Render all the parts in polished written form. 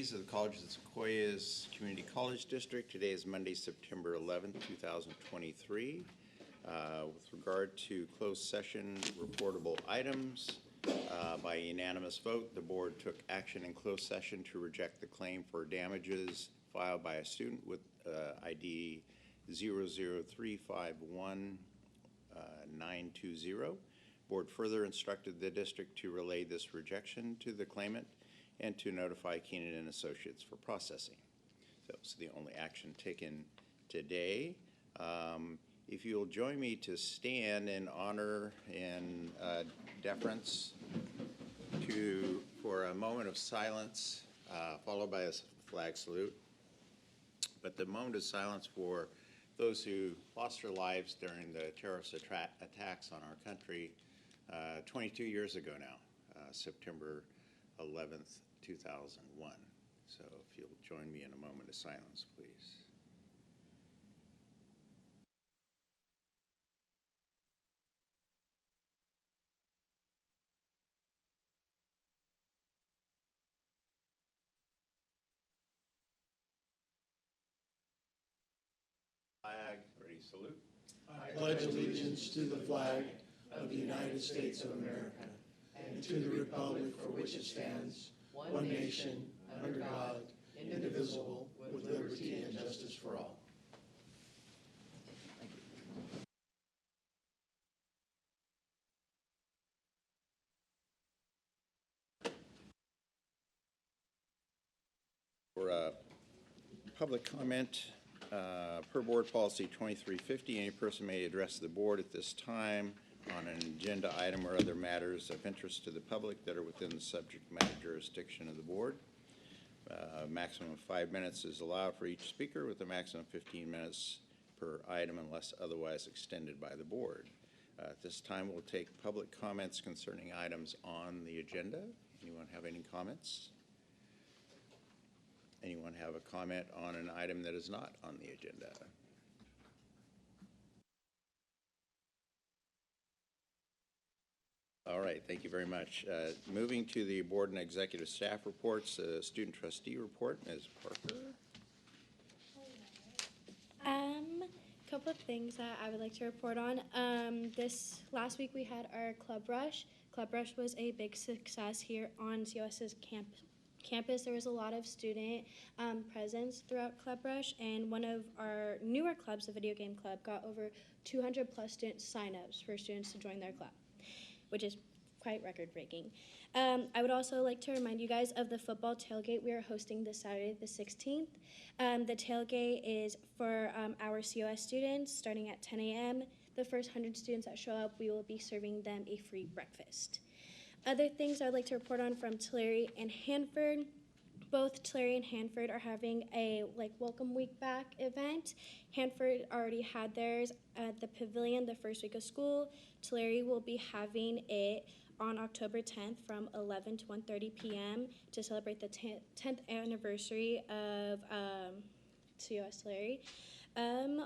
employees of the College of the Sequoias Community College District. Today is Monday, September 11th, 2023. With regard to closed session reportable items, by unanimous vote, the board took action in closed session to reject the claim for damages filed by a student with ID 00351-920. Board further instructed the district to relay this rejection to the claimant and to notify Keenan and Associates for processing. So it's the only action taken today. If you'll join me to stand in honor and deference for a moment of silence, followed by a flag salute. But the moment of silence for those who lost their lives during the terrorist attacks on our country 22 years ago now, September 11th, 2001. So if you'll join me in a moment of silence, please. Flag, ready, salute. I pledge allegiance to the flag of the United States of America and to the republic for which it stands, one nation, under God, indivisible, with liberty and justice for all. For public comment, per board policy 2350, any person may address the board at this time on an agenda item or other matters of interest to the public that are within the subject matter jurisdiction of the board. Maximum of 5 minutes is allowed for each speaker, with a maximum of 15 minutes per item unless otherwise extended by the board. At this time, we'll take public comments concerning items on the agenda. Anyone have any comments? Anyone have a comment on an item that is not on the agenda? All right, thank you very much. Moving to the board and executive staff reports, student trustee report, Ms. Parker. A couple of things that I would like to report on. This last week we had our Club Rush. Club Rush was a big success here on COS's campus. There was a lot of student presence throughout Club Rush, and one of our newer clubs, the video game club, got over 200 plus student signups for students to join their club, which is quite record-breaking. I would also like to remind you guys of the football tailgate we are hosting this Saturday, the 16th. The tailgate is for our COS students, starting at 10 a.m. The first 100 students that show up, we will be serving them a free breakfast. Other things I'd like to report on from Tulare and Hanford. Both Tulare and Hanford are having a welcome week back event. Hanford already had theirs at the Pavilion the first week of school. Tulare will be having it on October 10th from 11 to 1:30 p.m. to celebrate the 10th anniversary of COS Tulare.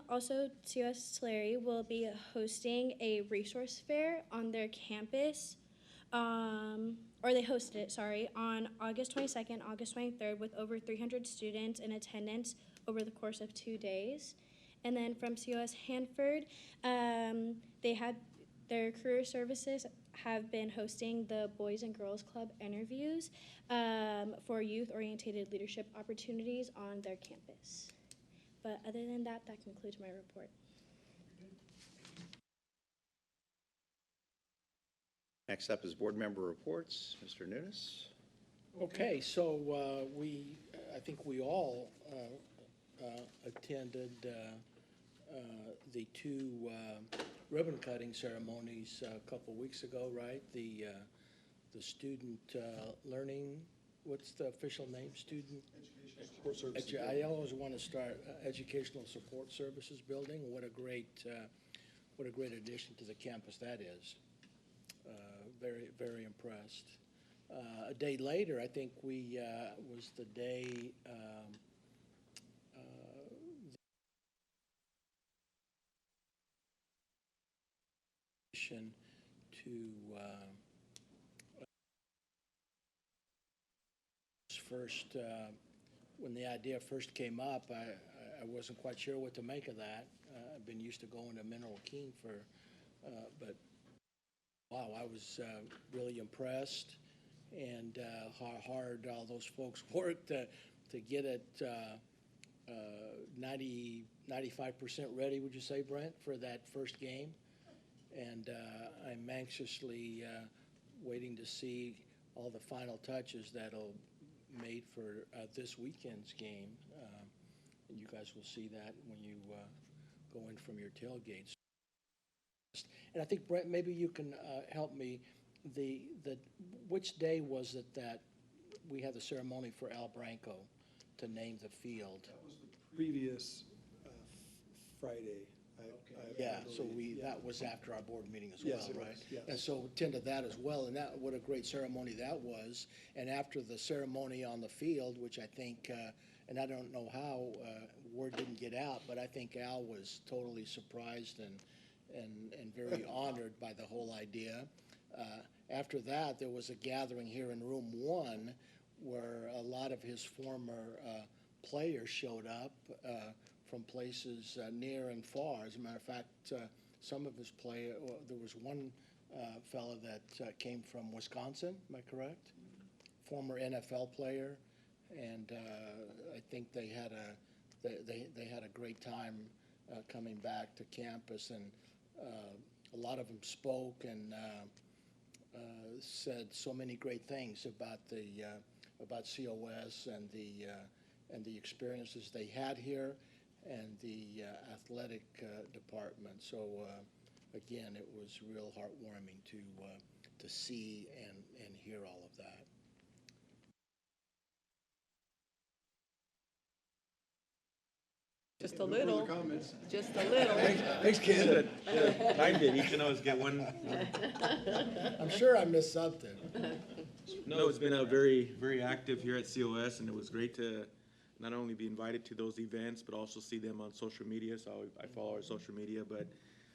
Also, COS Tulare will be hosting a resource fair on their campus. Or they hosted it, on August 22nd, August 23rd, with over 300 students in attendance over the course of 2 days. And then from COS Hanford, their career services have been hosting the Boys and Girls Club interviews for youth-oriented leadership opportunities on their campus. But other than that, that concludes my report. Next up is board member reports. Mr. Nunes. Okay, so I think we all attended the two ribbon cutting ceremonies a couple weeks ago, right? The student learning, what's the official name? Student Support Services. I always want to start Educational Support Services building. What a great addition to the campus that is. Very, very impressed. A day later, I think was the day to first, when the idea first came up, I wasn't quite sure what to make of that. I've been used to going to Mineral King but wow, I was really impressed, and how hard all those folks worked to get it 95% ready, would you say, Brent, for that first game? And I'm anxiously waiting to see all the final touches that'll made for this weekend's game. And you guys will see that when you go in from your tailgates. And I think, Brent, maybe you can help me. Which day was it that we had the ceremony for Al Branco to name the field? That was the previous Friday. Yeah, so that was after our board meeting as well, Yes, it right? was, yes. And so attended that as well, and what a great ceremony that was. And after the ceremony on the field, which I think, and I don't know how, word didn't get out, but I think Al was totally surprised and very honored by the whole idea. After that, there was a gathering here in room 1 where a lot of his former players showed up from places near and far. As a matter of fact, some of his there was one fellow that came from Wisconsin, am I correct? Former NFL player, and I think they had a great time coming back to campus, and a lot of them spoke and said so many great things about COS and the experiences they had here, and the athletic department. So again, it was real heartwarming to see and hear all of that. Just a little, Comments. just a little. Thanks, Ken. Timed it, each of us get one. I'm sure I missed something. No, it's been a very active here at COS, and it was great to not only be invited to those events, but also see them on social media. So I follow our social media, but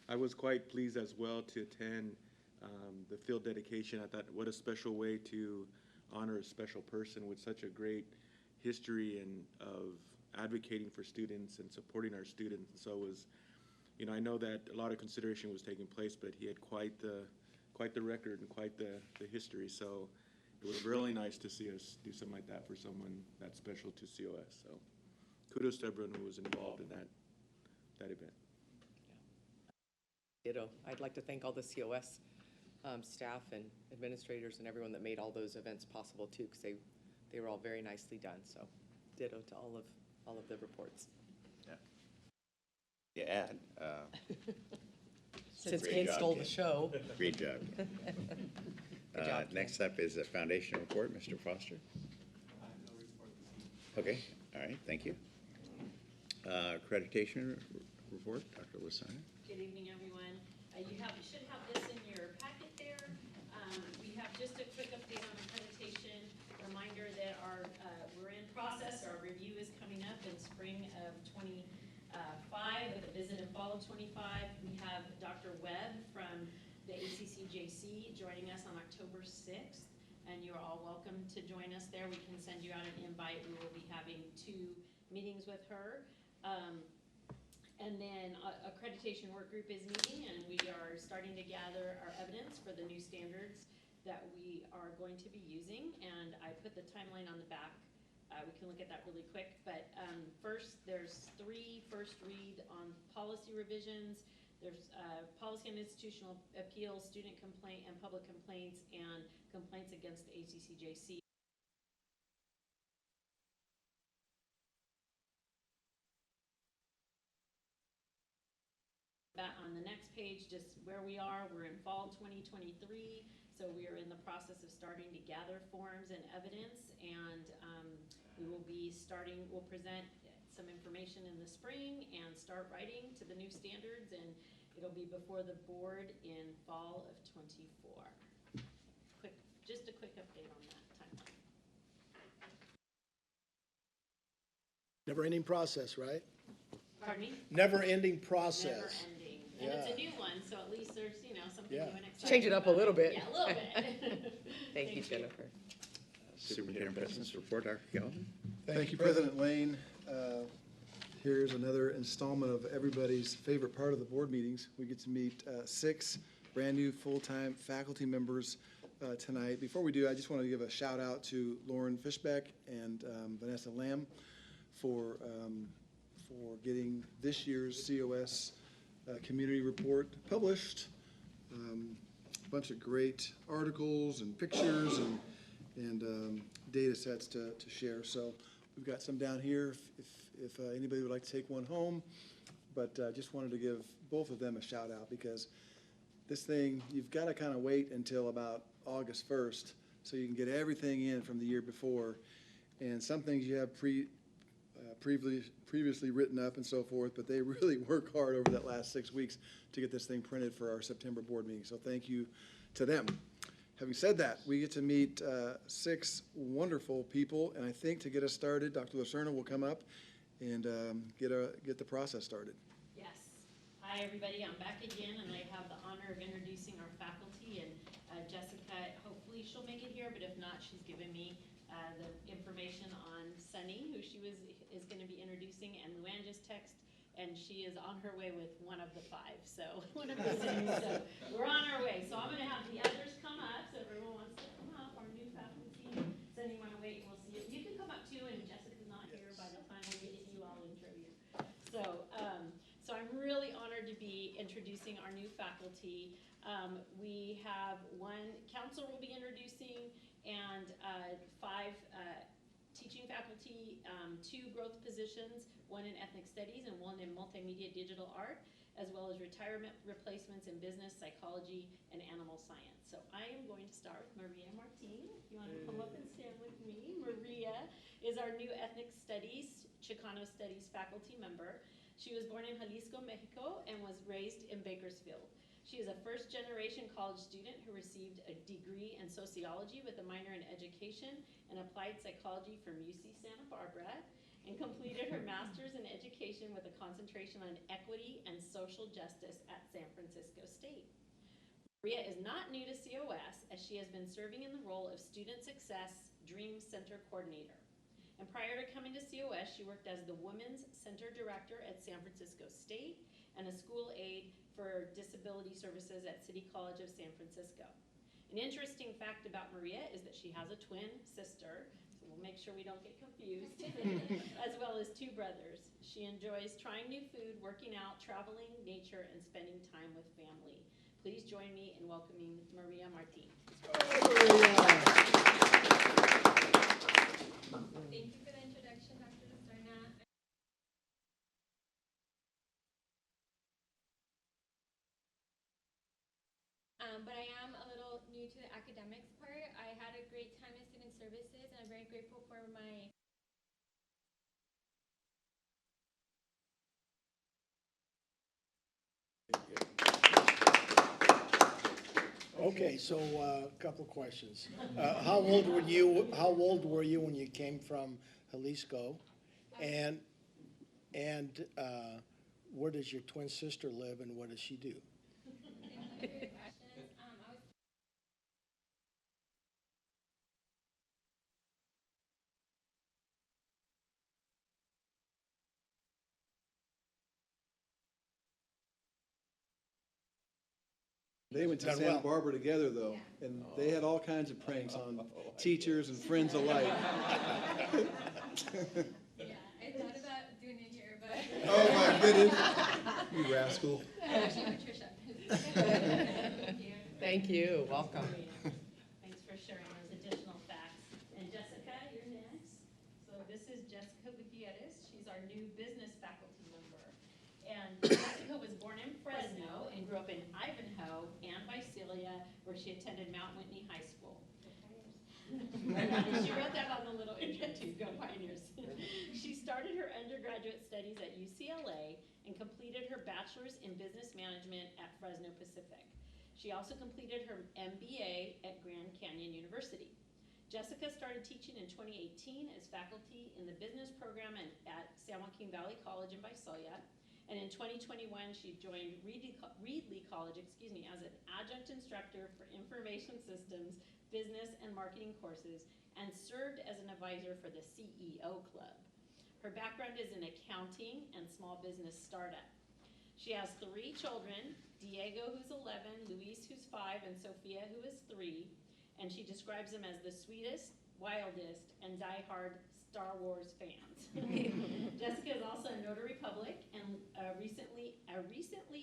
I was quite pleased as well to attend the field dedication. I thought, what a special way to honor a special person with such a great history and of advocating for students and supporting our students. So it was, I know that a lot of consideration was taking place, but he had quite the record and quite the history. So it was really nice to see us do something like that for someone that's special to COS. So kudos to everyone who was involved in that event. Ditto. I'd like to thank all the COS staff and administrators and everyone that made all those events possible too, because they were all very nicely done. So ditto to all of the reports. Yeah. Since Great Ken job, stole Ken. the show. Great job. Good job, Ken. Next up is a foundation report, Mr. Foster. Okay, all right, thank you. Accreditation report, Dr. Lasana. Good evening, everyone. You should have this in your packet there. We have just a quick update on accreditation. Reminder that we're in process. Our review is coming up in spring of 25 with a visit in fall of 25. We have Dr. Webb from the ACCJC joining us on October 6th, and you're all welcome to join us there. We can send you out an invite. We will be having 2 meetings with her. And then accreditation work group is meeting, and we are starting to gather our evidence for the new standards that we are going to be using. And I put the timeline on the back. We can look at that really quick. But first, there's 3 first read on policy revisions. There's policy on institutional appeals, student complaint and public complaints, and complaints against the ACCJC. On the next page, just where we are, we're in fall 2023, so we are in the process of starting to gather forms and evidence, and we'll present some information in the spring and start writing to the new standards, and it'll be before the board in fall of 24. Just a quick update on that timeline. Never-ending process, right? Pardon me? Never-ending process. Never ending. And it's a new one, so at least there's, something new and exciting. Change it up a little bit. Yeah, a little bit. Thank you, Jennifer. Superintendent President's report, Dr. Galvin. Thank you, President Lane. Here's another installment of everybody's favorite part of the board meetings. We get to meet 6 brand-new full-time faculty members tonight. Before we do, I just want to give a shout-out to Lauren Fishbeck and Vanessa Lamb for getting this year's COS community report published. A bunch of great articles and pictures and data sets to share. So we've got some down here if anybody would like to take one home. But just wanted to give both of them a shout out because this thing, you've got to kind of wait until about August 1st so you can get everything in from the year before. And some things you have previously written up and so forth, but they really work hard over that last 6 weeks to get this thing printed for our September board meeting. So thank you to them. Having said that, we get to meet 6 wonderful people, and I think to get us started, Dr. Lucerna will come up and get the process started. Yes. Hi, everybody. I'm back again, and I have the honor of introducing our faculty. And Jessica, hopefully she'll make it here, but if not, she's given me the information on Sunny, who is going to be introducing, and Luann just texted, and she is on her way with one of the 5. So one of the 6. So we're on our way. So I'm going to have the others come up. So if everyone wants to come up, our new faculty. Sunny, want to wait? We'll see you. You can come up too, and Jessica's not here by the time we get to you. I'll intro you. So I'm really honored to be introducing our new faculty. We have one counselor we'll be introducing, and 5 teaching faculty, 2 growth positions, one in ethnic studies and one in multimedia digital art, as well as retirement replacements in business, psychology, and animal science. So I am going to start with Maria Martin. If you want to come up and stand with me. Maria is our new ethnic studies, Chicano studies faculty member. She was born in Jalisco, Mexico, and was raised in Bakersfield. She is a first-generation college student who received a degree in sociology with a minor in education and applied psychology from UC Santa Barbara, and completed her master's in education with a concentration on equity and social justice at San Francisco State. Maria is not new to COS, as she has been serving in the role of Student Success Dream Center Coordinator. And prior to coming to COS, she worked as the Women's Center Director at San Francisco State and a school aide for disability services at City College of San Francisco. An interesting fact about Maria is that she has a twin sister, so we'll make sure we don't get confused, as well as 2 brothers. She enjoys trying new food, working out, traveling, nature, and spending time with family. Please join me in welcoming Maria Martin. Thank you for the introduction, Dr. Lucerna. But I am a little new to the academics part. I had a great time in student services, and I'm very grateful for my Okay, so a couple of questions. How old were you? How old were you when you came from Jalisco? And where does your twin sister live, and what does she do? They went to Done Santa well. Barbara together, though, and they had all kinds of pranks on teachers and friends alike. Yeah, I thought about doing it here, but. Oh, my goodness. You rascal. Actually, Patricia. Thank you. Thank you. Welcome. Thanks for sharing those additional facts. And Jessica, you're next. So this is Jessica Gutierrez. She's our new business faculty member. And Jessica was born in Fresno and grew up in Ivanhoe and Visalia, where she attended Mount Whitney High School. She wrote that on the little intro too, Go Pioneers. She started her undergraduate studies at UCLA and completed her bachelor's in business management at Fresno Pacific. She also completed her MBA at Grand Canyon University. Jessica started teaching in 2018 as faculty in the business program at San Joaquin Valley College in Visalia. And in 2021, she joined Reedley College, as an adjunct instructor for information systems, business and marketing courses, and served as an advisor for the CEO Club. Her background is in accounting and small business startup. She has 3 children, Diego, who's 11, Luis, who's 5, and Sophia, who is 3, and she describes them as the sweetest, wildest, and diehard Star Wars fans. Jessica is also a notary public and a recently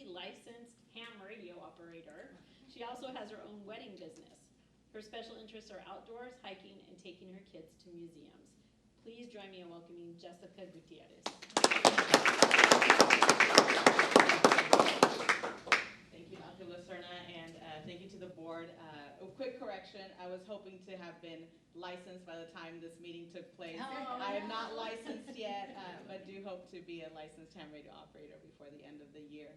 licensed ham radio operator. She also has her own wedding business. Her special interests are outdoors, hiking, and taking her kids to museums. Please join me in welcoming Jessica Gutierrez. Thank you, Dr. Lucerna, and thank you to the board. A quick correction, I was hoping to have been licensed by the time this meeting took place. Oh, I am not licensed yet, but do hope to be a licensed ham radio operator before the end of the year.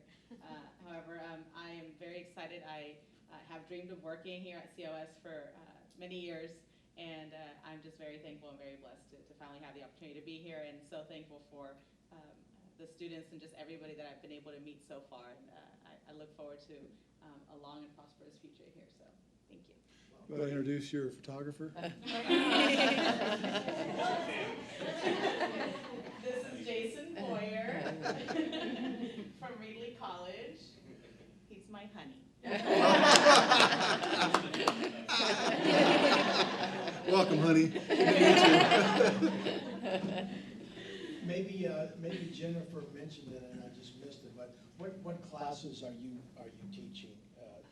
However, I am very excited. I have dreamed of working here at COS for many years, and I'm just very thankful and very blessed to finally have the opportunity to be here, and so thankful for the students and just everybody that I've been able to meet so far. And I look forward to a long and prosperous future here, so thank you. You want to introduce your photographer? This is Jason Boyer from Reedley College. He's my honey. Welcome, honey. Maybe Jennifer mentioned it and I just missed it, but what classes are you teaching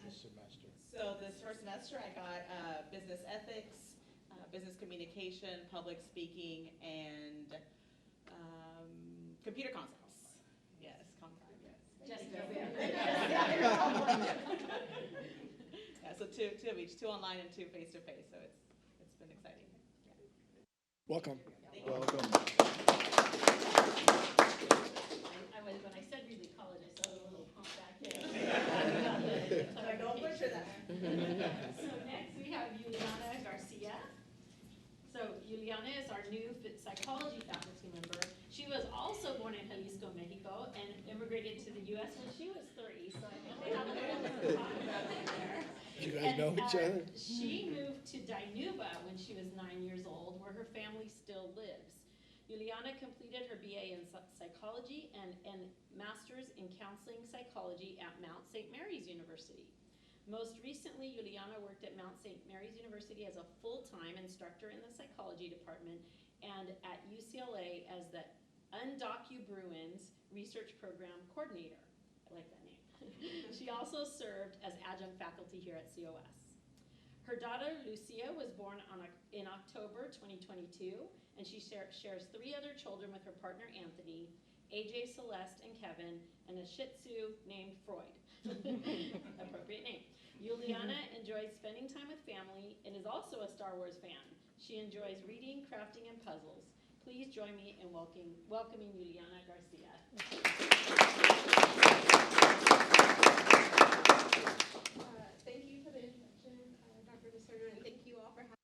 this semester? So this first semester I got business ethics, business communication, public speaking, and computer concepts. Yes, yes. Yeah, so two of each, 2 online and 2 face-to-face, so it's been exciting. Yeah. Welcome. Welcome. When I said Reedley College, I saw a little pump back there. Like, don't butcher that. So next we have Juliana Garcia. So Juliana is our new psychology faculty member. She was also born in Jalisco, Mexico, and immigrated to the U.S. when she was 3. So I think they have a little bit to talk about there. You guys know each other? She moved to Dinuba when she was 9 years old, where her family still lives. Juliana completed her BA in psychology and master's in counseling psychology at Mount St. Mary's University. Most recently, Juliana worked at Mount St. Mary's University as a full-time instructor in the psychology department and at UCLA as the Undocu-Bruins Research Program Coordinator. I like that name. She also served as adjunct faculty here at COS. Her daughter, Lucia, was born in October 2022, and she shares 3 other children with her partner, Anthony, AJ, Celeste, and Kevin, and a Shih Tzu named Freud. Appropriate name. Juliana enjoys spending time with family and is also a Star Wars fan. She enjoys reading, crafting, and puzzles. Please join me in welcoming Juliana Garcia. Thank you for the introduction, Dr. Lucerna, and thank you all for having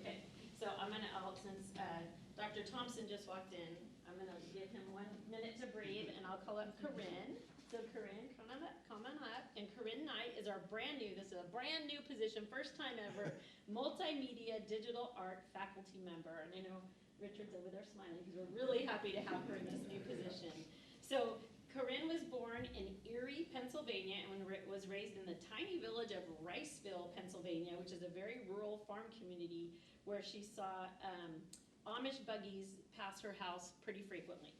Okay, so since Dr. Thompson just walked in, I'm gonna give him 1 minute to breathe, and I'll call up Corinne. So Corinne, come on up, and Corinne Knight is our this is a brand new position, first time ever, multimedia digital art faculty member. And I know Richard's over there smiling, because we're really happy to have her in this new position. So Corinne was born in Erie, Pennsylvania, and was raised in the tiny village of Riceville, Pennsylvania, which is a very rural farm community where she saw Amish buggies pass her house pretty frequently.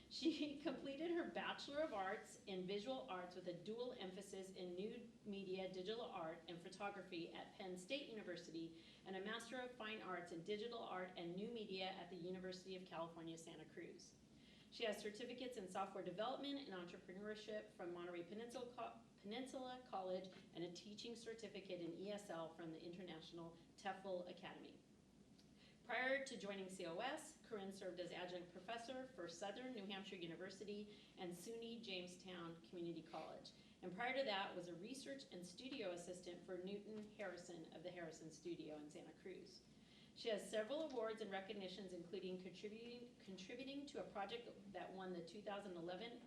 She completed her Bachelor of Arts in Visual Arts with a dual emphasis in new media, digital art, and photography at Penn State University, and a Master of Fine Arts in Digital Art and New Media at the University of California, Santa Cruz. She has certificates in software development and entrepreneurship from Monterey Peninsula College and a teaching certificate in ESL from the International TEFL Academy. Prior to joining COS, Corinne served as adjunct professor for Southern New Hampshire University and SUNY Jamestown Community College. And prior to that was a research and studio assistant for Newton Harrison of the Harrison Studio in Santa Cruz. She has several awards and recognitions, including contributing to a project that won the 2011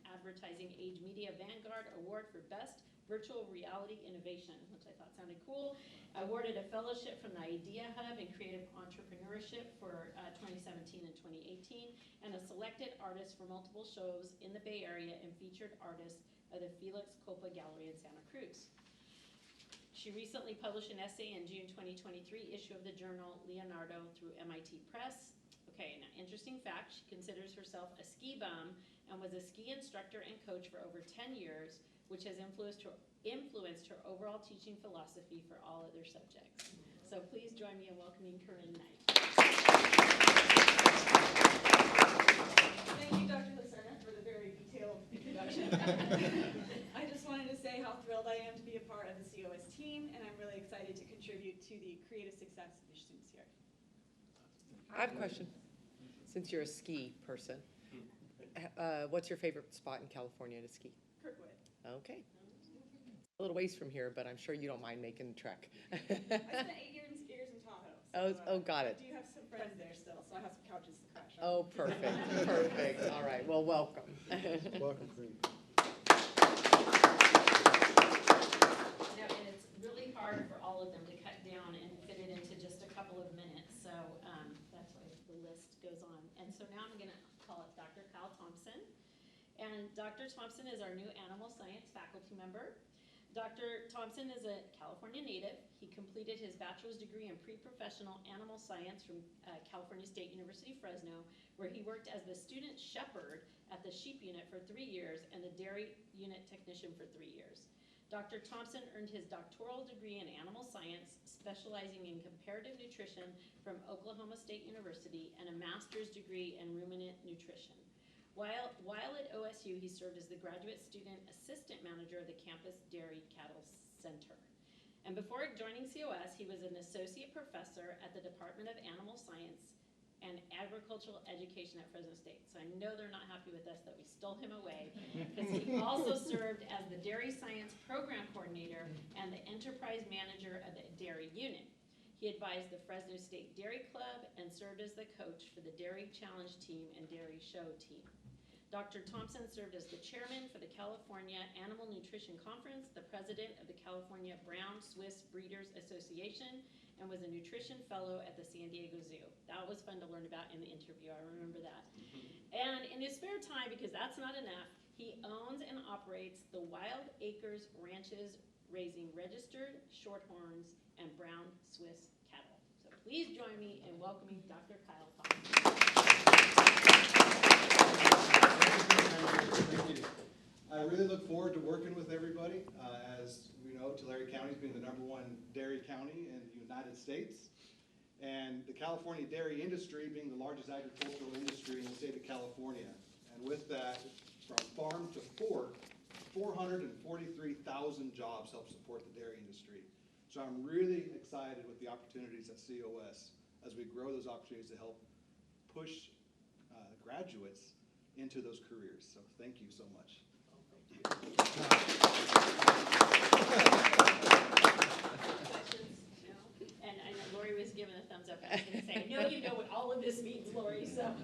Advertising Age Media Vanguard Award for Best Virtual Reality Innovation, which I thought sounded cool. Awarded a fellowship from the Idea Hub in Creative Entrepreneurship for 2017 and 2018, and a selected artist for multiple shows in the Bay Area and featured artist of the Felix Copa Gallery in Santa Cruz. She recently published an essay in June 2023 issue of the journal Leonardo through MIT Press. Okay, an interesting fact, she considers herself a ski bum and was a ski instructor and coach for over 10 years, which has influenced her overall teaching philosophy for all other subjects. So please join me in welcoming Corinne Knight. Thank you, Dr. Lacerna, for the very detailed introduction. I just wanted to say how thrilled I am to be a part of the COS team, and I'm really excited to contribute to the creative success of your students here. I have a question. Since you're a ski person, what's your favorite spot in California to ski? Kirkwood. Okay. A little ways from here, but I'm sure you don't mind making the trek. I spent 8 years in Tahoe. Oh, got it. I do have some friends there still, so I have some couches to crash on. Oh, perfect, perfect. All right, well, welcome. Welcome, Corinne. Now, and it's really hard for all of them to cut down and fit it into just a couple of minutes, so that's why the list goes on. And so now I'm gonna call up Dr. Kyle Thompson. And Dr. Thompson is our new animal science faculty member. Dr. Thompson is a California native. He completed his bachelor's degree in pre-professional animal science from California State University, Fresno, where he worked as the student shepherd at the sheep unit for 3 years and the dairy unit technician for 3 years. Dr. Thompson earned his doctoral degree in animal science, specializing in comparative nutrition from Oklahoma State University, and a master's degree in ruminant nutrition. While at OSU, he served as the graduate student assistant manager of the campus dairy cattle center. And before joining COS, he was an associate professor at the Department of Animal Science and Agricultural Education at Fresno State. So I know they're not happy with us that we stole him away, because he also served as the Dairy Science Program Coordinator and the Enterprise Manager of the Dairy Unit. He advised the Fresno State Dairy Club and served as the coach for the Dairy Challenge team and Dairy Show team. Dr. Thompson served as the chairman for the California Animal Nutrition Conference, the president of the California Brown Swiss Breeders Association, and was a nutrition fellow at the San Diego Zoo. That was fun to learn about in the interview, I remember that. And in his spare time, because that's not enough, he owns and operates the Wild Acres Ranches, raising registered shorthorns and brown Swiss cattle. So please join me in welcoming Dr. Kyle Thompson. Thank you. I really look forward to working with everybody. As we know, Tulare County is being the #1 dairy county in the United States, and the California dairy industry being the largest agricultural industry in the state of California. And with that, from farm to fork, 443,000 jobs help support the dairy industry. So I'm really excited with the opportunities at COS as we grow those opportunities to help push graduates into those careers. So thank you so much. Questions? No? And I know Lori was giving a thumbs up. I was going to say, I know you know what all of this means, Lori. So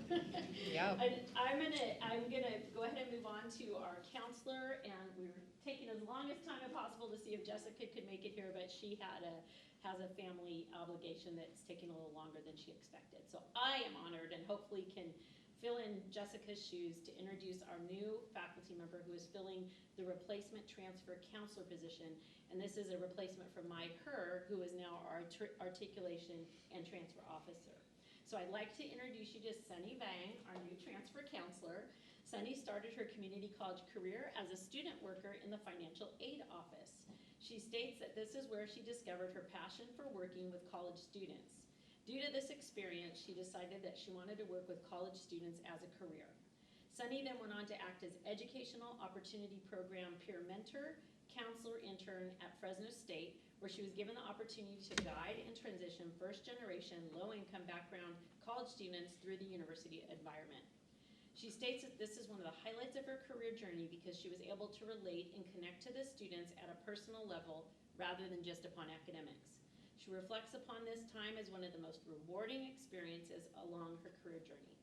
Yeah. And I'm gonna go ahead and move on to our counselor, and we're taking as long as time as possible to see if Jessica could make it here, but she has a family obligation that's taking a little longer than she expected. So I am honored and hopefully can fill in Jessica's shoes to introduce our new faculty member who is filling the replacement transfer counselor position. And this is a replacement for Mike Herr, who is now our articulation and transfer officer. So I'd like to introduce you to Sunny Vang, our new transfer counselor. Sunny started her community college career as a student worker in the financial aid office. She states that this is where she discovered her passion for working with college students. Due to this experience, she decided that she wanted to work with college students as a career. Sunny then went on to act as Educational Opportunity Program peer mentor, counselor intern at Fresno State, where she was given the opportunity to guide and transition first-generation, low-income background college students through the university environment. She states that this is one of the highlights of her career journey because she was able to relate and connect to the students at a personal level rather than just upon academics. She reflects upon this time as one of the most rewarding experiences along her career journey.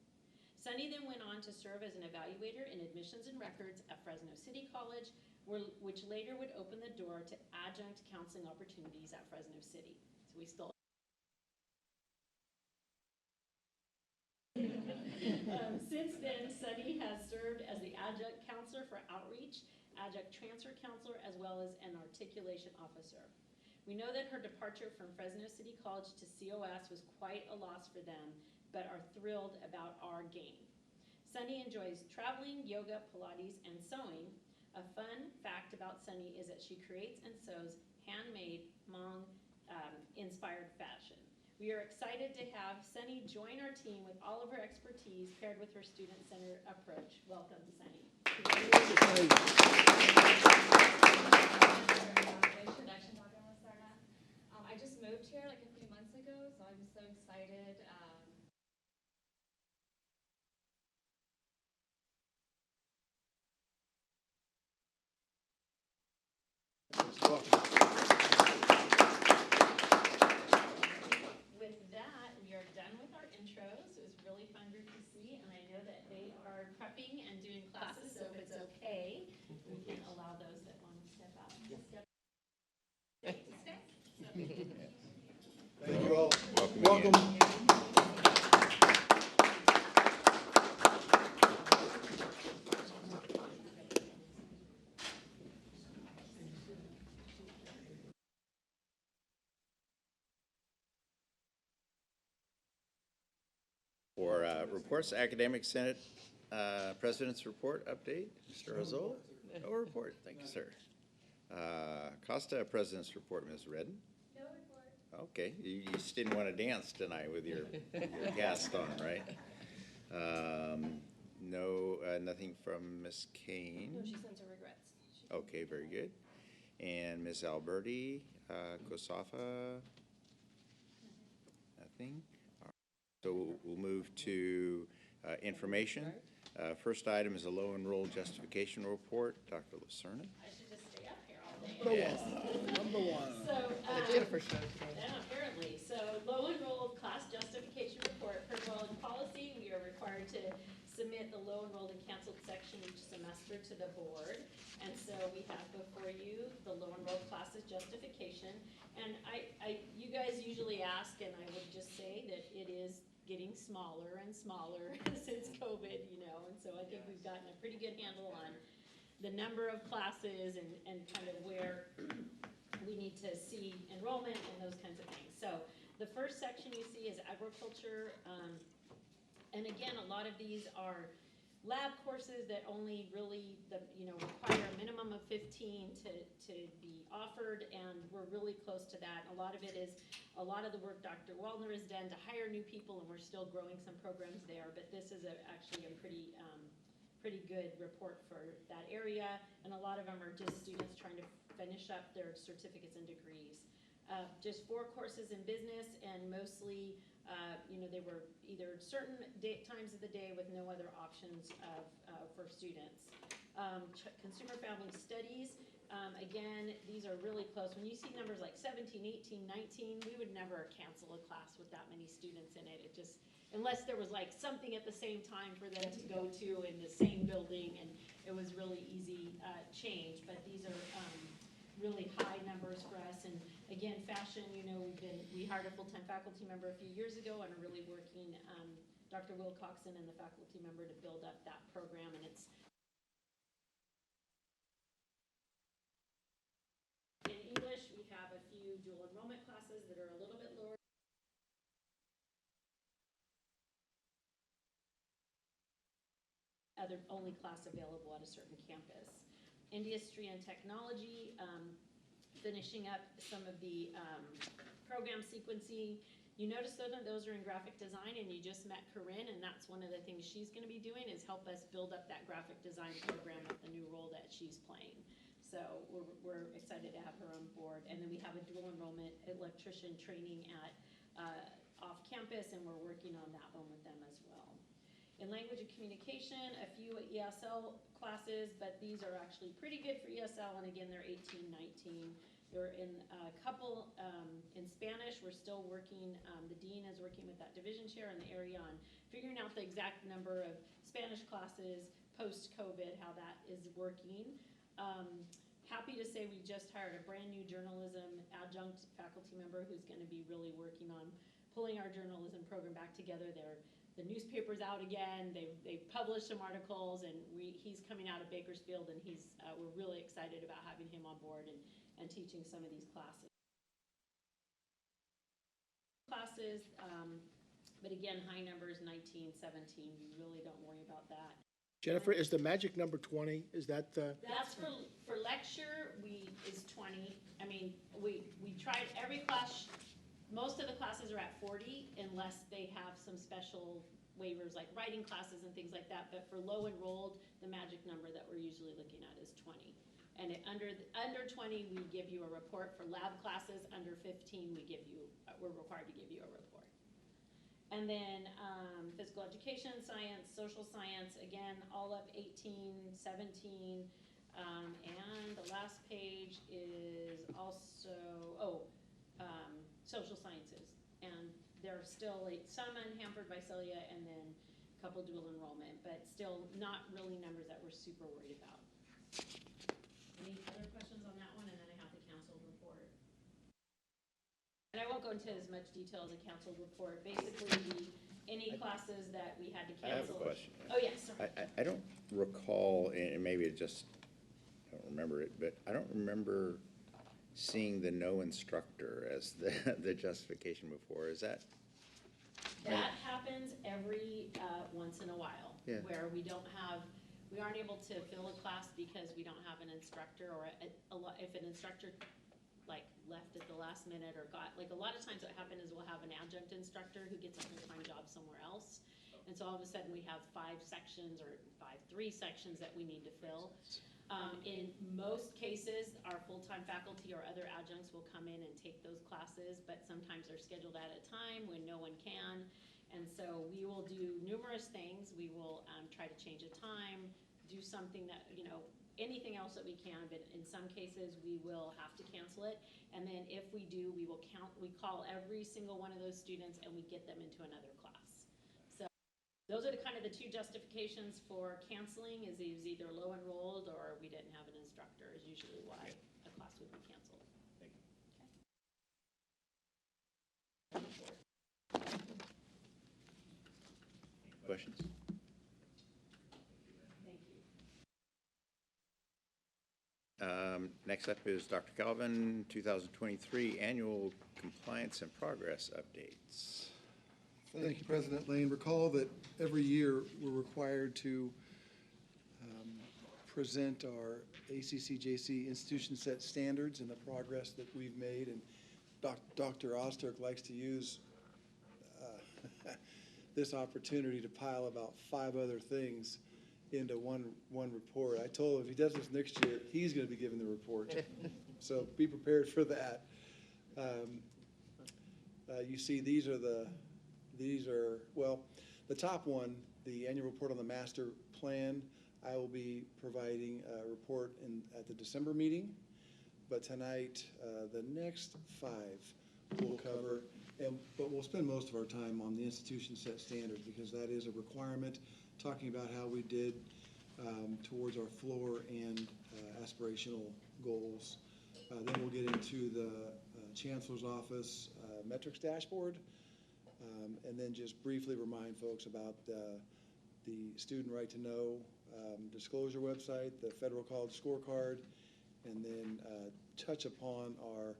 Sunny then went on to serve as an evaluator in admissions and records at Fresno City College, which later would open the door to adjunct counseling opportunities at Fresno City. So we still since then, Sunny has served as the adjunct counselor for outreach, adjunct transfer counselor, as well as an articulation officer. We know that her departure from Fresno City College to COS was quite a loss for them, but are thrilled about our gain. Sunny enjoys traveling, yoga, Pilates, and sewing. A fun fact about Sunny is that she creates and sews handmade Hmong inspired fashion. We are excited to have Sunny join our team with all of her expertise paired with her student-centered approach. Welcome, Sunny. Introduction, Dr. Lacerda. I just moved here like a few months ago, so I'm so excited. With that, we are done with our intros. It was a really fun group to see, and I know that they are prepping and doing classes, so if it's okay, we can allow those that want to step out. Thank you all. Welcome. For reports, Academic Senate President's Report update, Mr. Ozol. No report, thank you, sir. Costa President's Report, Ms. Redden. No report. Okay, you just didn't want to dance tonight with your cast on, right? No, nothing from Ms. Kane. No, she sends her regrets. Okay, very good. And Ms. Alberti, Kosafa, nothing. All right. So we'll move to information. First item is a low enroll justification report. Dr. Lacerna. I should just stay up here all day. Yes. Number one. So, Jennifer show today. yeah, apparently. So, low enrolled class justification report. Per enrolled policy, we are required to submit the low enrolled and canceled section each semester to the board. And so we have before you the low enrolled classes justification. And you guys usually ask, and I would just say that it is getting smaller and smaller since COVID, and so I think we've gotten a pretty good handle on the number of classes and kind of where we need to see enrollment and those kinds of things. So the first section you see is agriculture, and again, a lot of these are lab courses that only really require a minimum of 15 to be offered, and we're really close to that. A lot of it is a lot of the work Dr. Waldner has done to hire new people, and we're still growing some programs there, but this is actually a pretty good report for that area, and a lot of them are just students trying to finish up their certificates and degrees. Just 4 courses in business, and mostly they were either certain times of the day with no other options for students. Consumer family studies, again, these are really close. When you see numbers like 17, 18, 19, we would never cancel a class with that many students in it. It just, unless there was like something at the same time for them to go to in the same building, and it was really easy change. But these are really high numbers for us. And again, fashion, we hired a full-time faculty member a few years ago and are really working, Dr. Will Coxon and the faculty member, to build up that program. And it's in English, we have a few dual enrollment classes that are a little bit lower. Other only class available at a certain campus. Industry and technology, finishing up some of the program sequencing. You notice those are in graphic design, and you just met Corinne, and that's one of the things she's going to be doing is help us build up that graphic design program at the new role that she's playing. So we're excited to have her on board. And then we have a dual enrollment electrician training at, off campus, and we're working on that one with them as well. In language and communication, a few ESL classes, but these are actually pretty good for ESL, and again, they're 18, 19. They're in a couple in Spanish. We're still working, the dean is working with that division chair in the area on figuring out the exact number of Spanish classes post-COVID, how that is working. Happy to say we just hired a brand new journalism adjunct faculty member who's going to be really working on pulling our journalism program back together. The newspaper's out again. They've published some articles, and he's coming out of Bakersfield, and we're really excited about having him on board and teaching some of these classes. But again, high numbers, 19, 17. We really don't worry about that. Jennifer, is the magic number 20? Is that the? That's for lecture, is 20. I mean, we tried every class, most of the classes are at 40 unless they have some special waivers like writing classes and things like that. But for low enrolled, the magic number that we're usually looking at is 20. And under 20, we give you a report. For lab classes, under 15, we're required to give you a report. And then physical education, science, social science, again, all up 18, 17. And the last page is also, social sciences. And there are still some unhampered by Celia and then a couple dual enrollment, but still not really numbers that we're super worried about. Any other questions on that one? And then I have the council report. And I won't go into as much detail as a council report. Basically, any classes that we had to cancel. I have a question. Oh, yes, sorry. I don't recall, and maybe I don't remember it, but I don't remember seeing the no instructor as the justification before. Is that? That happens every once in a while. Yeah. Where we aren't able to fill a class because we don't have an instructor, or if an instructor left at the last minute or a lot of times what happens is we'll have an adjunct instructor who gets a full-time job somewhere else. And so all of a sudden we have 5 sections or 3 sections that we need to fill. In most cases, our full-time faculty or other adjuncts will come in and take those classes, but sometimes they're scheduled at a time when no one can. And so we will do numerous things. We will try to change a time, do something that, anything else that we can, but in some cases we will have to cancel it. And then if we do, we call every single one of those students and we get them into another class. So those are the 2 justifications for canceling, is either low enrolled or we didn't have an instructor, is usually why a class would be canceled. Thank you. Okay. Questions? Next up is Dr. Calvin, 2023 Annual Compliance and Progress Updates. Thank you, President Lane. Recall that every year we're required to present our ACCJC institution set standards and the progress that we've made. And Dr. Osterk likes to use this opportunity to pile about 5 other things into one report. I told him if he does this next year, he's going to be giving the report. So be prepared for that. You see, these are the top one, the annual report on the master plan. I will be providing a report at the December meeting, but tonight, the next 5 we'll cover, but we'll spend most of our time on the institution set standards because that is a requirement, talking about how we did towards our floor and aspirational goals. Then we'll get into the Chancellor's Office metrics dashboard, and then just briefly remind folks about the Student Right to Know disclosure website, the Federal College Scorecard, and then touch upon our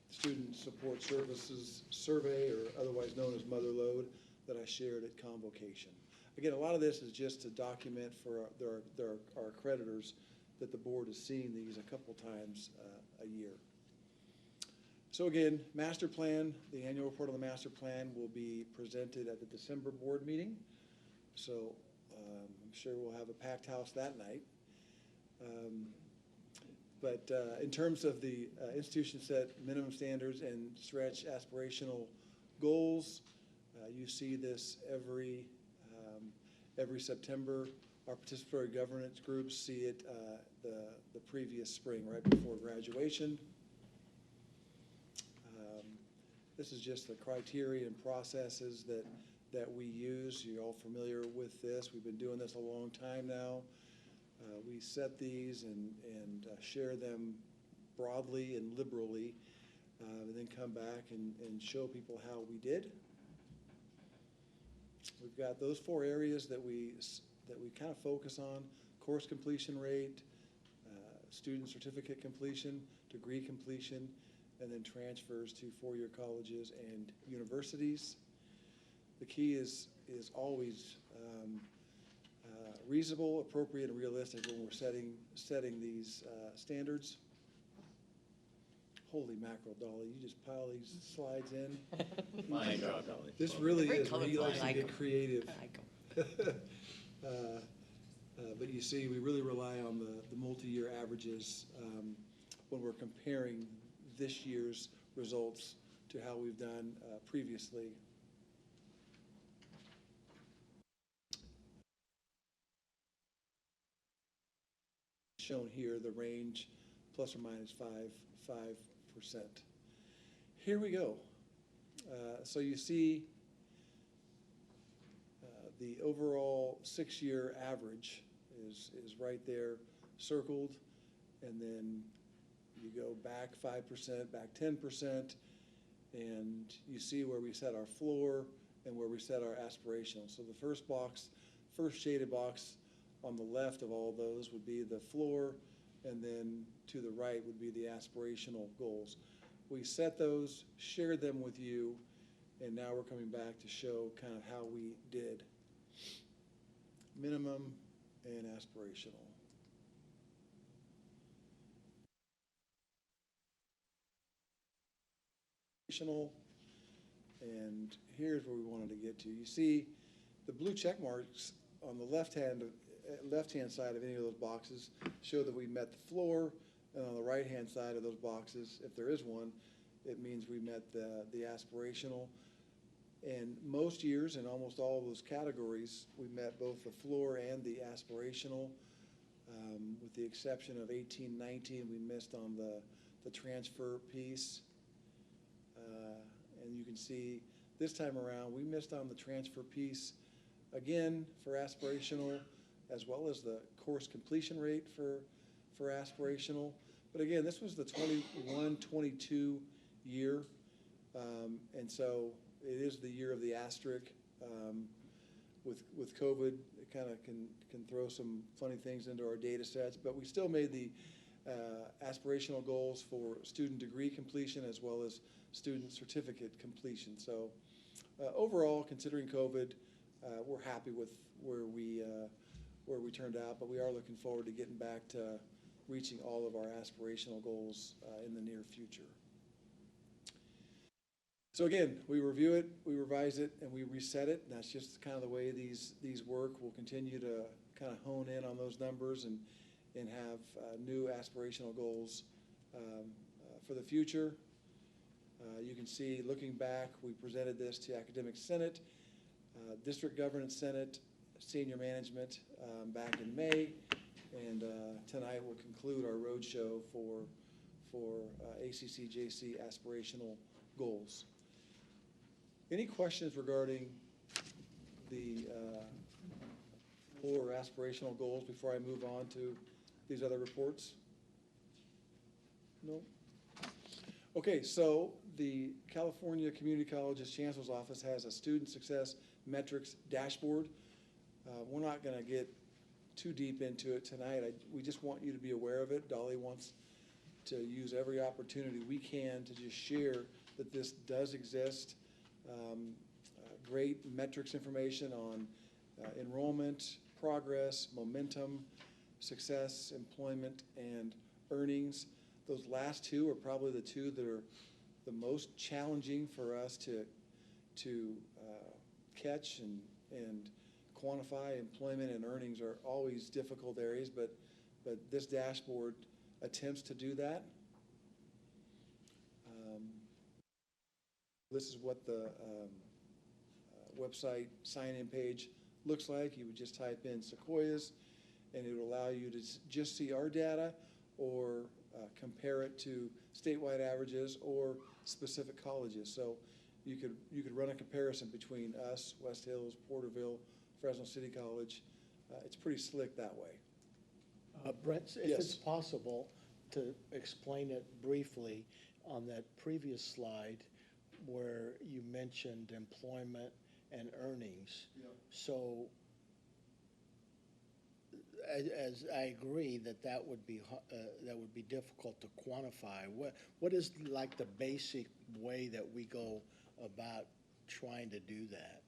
Student Support Services Survey, or otherwise known as Motherload, that I shared at Convocation. Again, a lot of this is just to document for our accreditors that the board is seeing these a couple times a year. So again, master plan, the annual report on the master plan will be presented at the December board meeting. So I'm sure we'll have a packed house that night. But in terms of the institution set minimum standards and stretch aspirational goals, you see this every September. Our participatory governance groups see it the previous spring, right before graduation. This is just the criteria and processes that we use. You're all familiar with this. We've been doing this a long time now. We set these and share them broadly and liberally, and then come back and show people how we did. We've got those 4 areas that we kind of focus on: course completion rate, student certificate completion, degree completion, and then transfers to 4-year colleges and universities. The key is always reasonable, appropriate, and realistic when we're setting these standards. Holy mackerel, Dolly, you just pile these slides in. Fine job, Dolly. This really Very is where he colorful. likes I to like get creative. I like 'em. But you see, we really rely on the multi-year averages when we're comparing this year's results to how we've done previously. Shown here, the range plus or minus 5%. Here we go. So you see the overall 6-year average is right there circled, and then you go back 5%, back 10%, and you see where we set our floor and where we set our aspirational. So the first shaded box on the left of all those would be the floor, and then to the right would be the aspirational goals. We set those, shared them with you, and now we're coming back to show kind of how we did. Minimum and aspirational. And here's where we wanted to get to. You see the blue check marks on the left-hand side of any of those boxes show that we met the floor, and on the right-hand side of those boxes, if there is one, it means we met the aspirational. And most years, in almost all of those categories, we met both the floor and the aspirational. With the exception of 18-19, we missed on the transfer piece. And you can see this time around, we missed on the transfer piece again for aspirational, as well as the course completion rate for aspirational. But again, this was the 21-22 year, and so it is the year of the asterisk. With COVID, it kind of can throw some funny things into our data sets, but we still made the aspirational goals for student degree completion as well as student certificate completion. So overall, considering COVID, we're happy with where we turned out, but we are looking forward to getting back to reaching all of our aspirational goals in the near future. So again, we review it, we revise it, and we reset it. And that's just kind of the way these work. We'll continue to kind of hone in on those numbers and have new aspirational goals for the future. You can see, looking back, we presented this to Academic Senate, District Governance Senate, Senior Management back in May, and tonight we'll conclude our roadshow for ACCJC aspirational goals. Any questions regarding the lower aspirational goals before I move on to these other reports? No? Okay, so the California Community Colleges Chancellor's Office has a student success metrics dashboard. We're not going to get too deep into it tonight. We just want you to be aware of it. Dolly wants to use every opportunity we can to just share that this does exist. Great metrics information on enrollment, progress, momentum, success, employment, and earnings. Those last two are probably the two that are the most challenging for us to catch and quantify. Employment and earnings are always difficult areas, but this dashboard attempts to do that. This is what the website sign-in page looks like. You would just type in Sequoias, and it will allow you to just see our data or compare it to statewide averages or specific colleges. So you could run a comparison between us, West Hills, Porterville, Fresno City College. It's pretty slick that way. Brent, if Yes. it's possible to explain it briefly on that previous slide where you mentioned employment and earnings. Yeah. So as I agree that would be difficult to quantify. What is like the basic way that we go about trying to do that?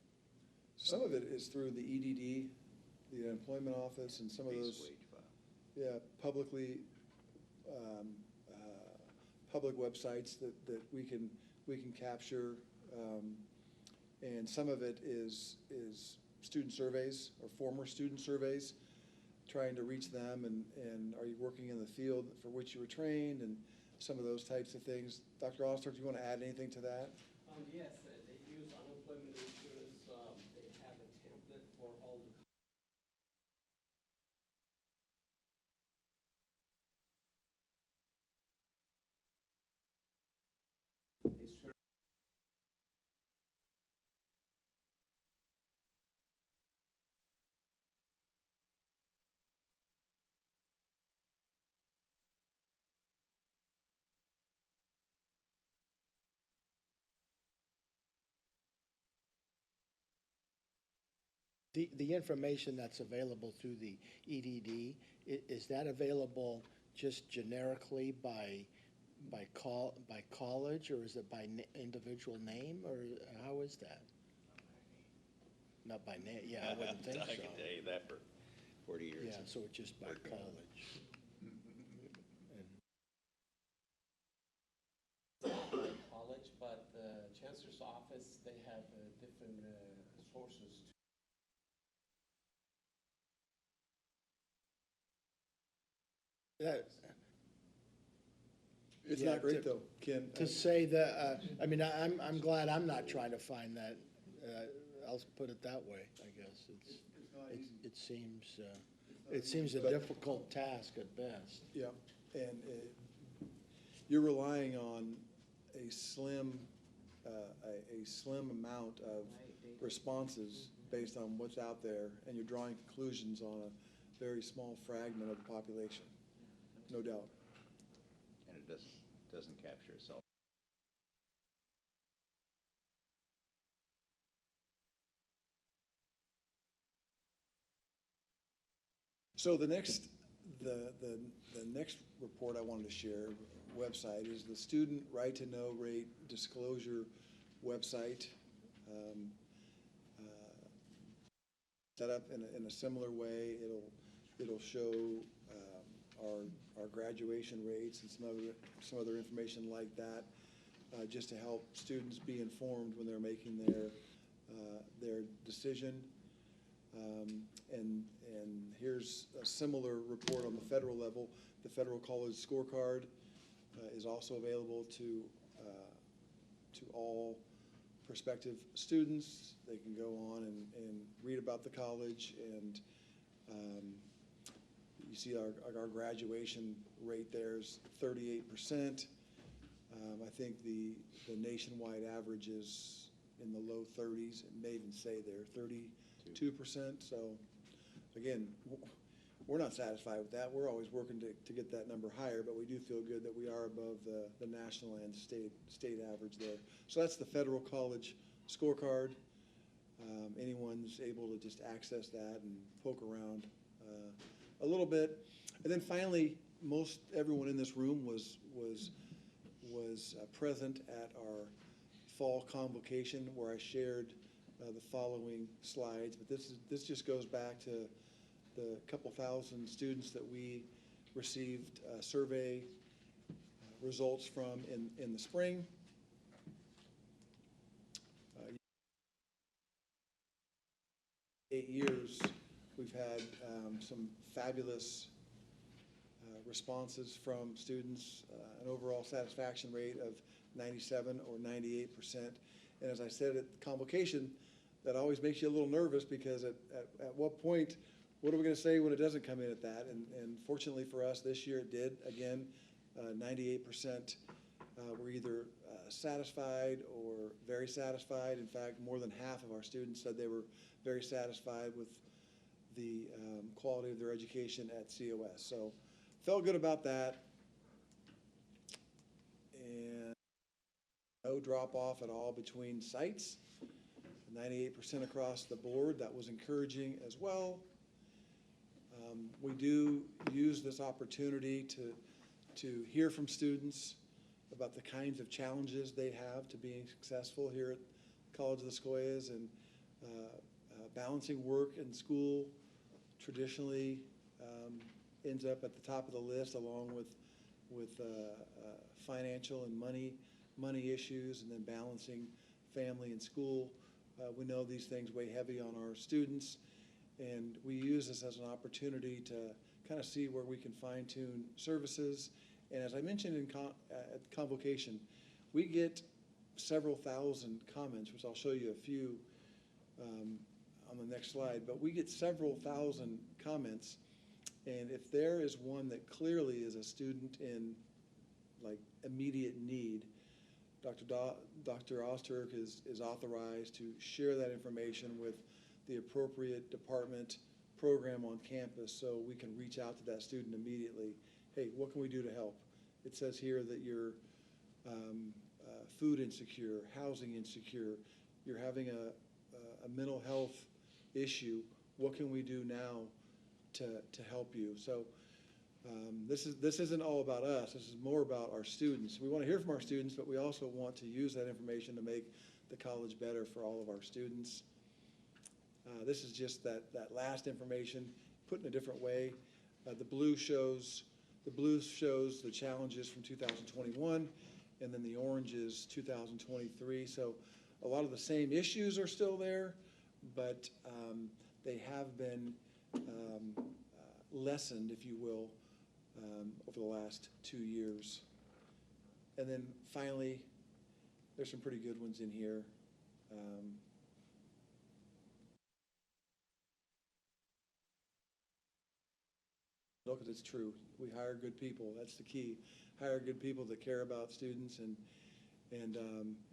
Some of it is through the EDD, the Employment Office, and some of those, yeah, publicly, public websites that we can capture. And some of it is student surveys or former student surveys, trying to reach them, and are you working in the field for which you were trained, and some of those types of things. Dr. Oster, do you want to add anything to that? Yes, they use unemployment insurance. They have a template for all the. The information that's available through the EDD, is that available just generically by college, or is it by individual name, or how is that? Not by name, yeah, I wouldn't think so. I can tell you that for 40 years. Yeah, so it's just by college. College, but the chancellor's office, they have different sources. It's Yeah, not great though, Ken. To say that, I mean, I'm glad I'm not trying to find that, I'll put it that way, I guess. It seems a difficult task at best. Yeah, and you're relying on a slim amount of responses based on what's out there, and you're drawing conclusions on a very small fragment of the population, no doubt. And it doesn't capture itself. So the next report I wanted to share, website, is the Student Right to Know Rate Disclosure website. Set up in a similar way. It'll show our graduation rates and some other information like that, just to help students be informed when they're making their decision. And here's a similar report on the federal level. The Federal College Scorecard is also available to all prospective students. They can go on and read about the college, and you see our graduation rate there is 38%. I think the nationwide average is in the low 30s. It may even say there 32%. So again, we're not satisfied with that. We're always working to get that number higher, but we do feel good that we are above the national and state average there. So that's the Federal College Scorecard. Anyone's able to just access that and poke around a little bit. And then finally, most everyone in this room was present at our fall convocation, where I shared the following slides. But this just goes back to the couple thousand students that we received survey results from in the spring. 8 years, we've had some fabulous responses from students, an overall satisfaction rate of 97 or 98%. And as I said at convocation, that always makes you a little nervous because at what point, what are we going to say when it doesn't come in at that? And fortunately for us, this year it did. Again, 98% were either satisfied or very satisfied. In fact, more than half of our students said they were very satisfied with the quality of their education at COS. So felt good about that. And no drop off at all between sites. 98% across the board. That was encouraging as well. We do use this opportunity to hear from students about the kinds of challenges they have to being successful here at College of the Sequoias, and balancing work and school traditionally ends up at the top of the list, along with financial and money issues, and then balancing family and school. We know these things weigh heavy on our students, and we use this as an opportunity to kind of see where we can fine-tune services. And as I mentioned at convocation, we get several thousand comments, which I'll show you a few on the next slide, but we get several thousand comments, and if there is one that clearly is a student in like immediate need, Dr. Osterk is authorized to share that information with the appropriate department program on campus so we can reach out to that student immediately. Hey, what can we do to help? It says here that you're food insecure, housing insecure, you're having a mental health issue. What can we do now to help you? So this isn't all about us. This is more about our students. We want to hear from our students, but we also want to use that information to make the college better for all of our students. This is just that last information put in a different way. The blue shows the challenges from 2021, and then the orange is 2023. So a lot of the same issues are still there, but they have been lessened, if you will, over the last 2 years. And then finally, there's some pretty good ones in here. Because it's true. We hire good people. That's the key. Hire good people that care about students, and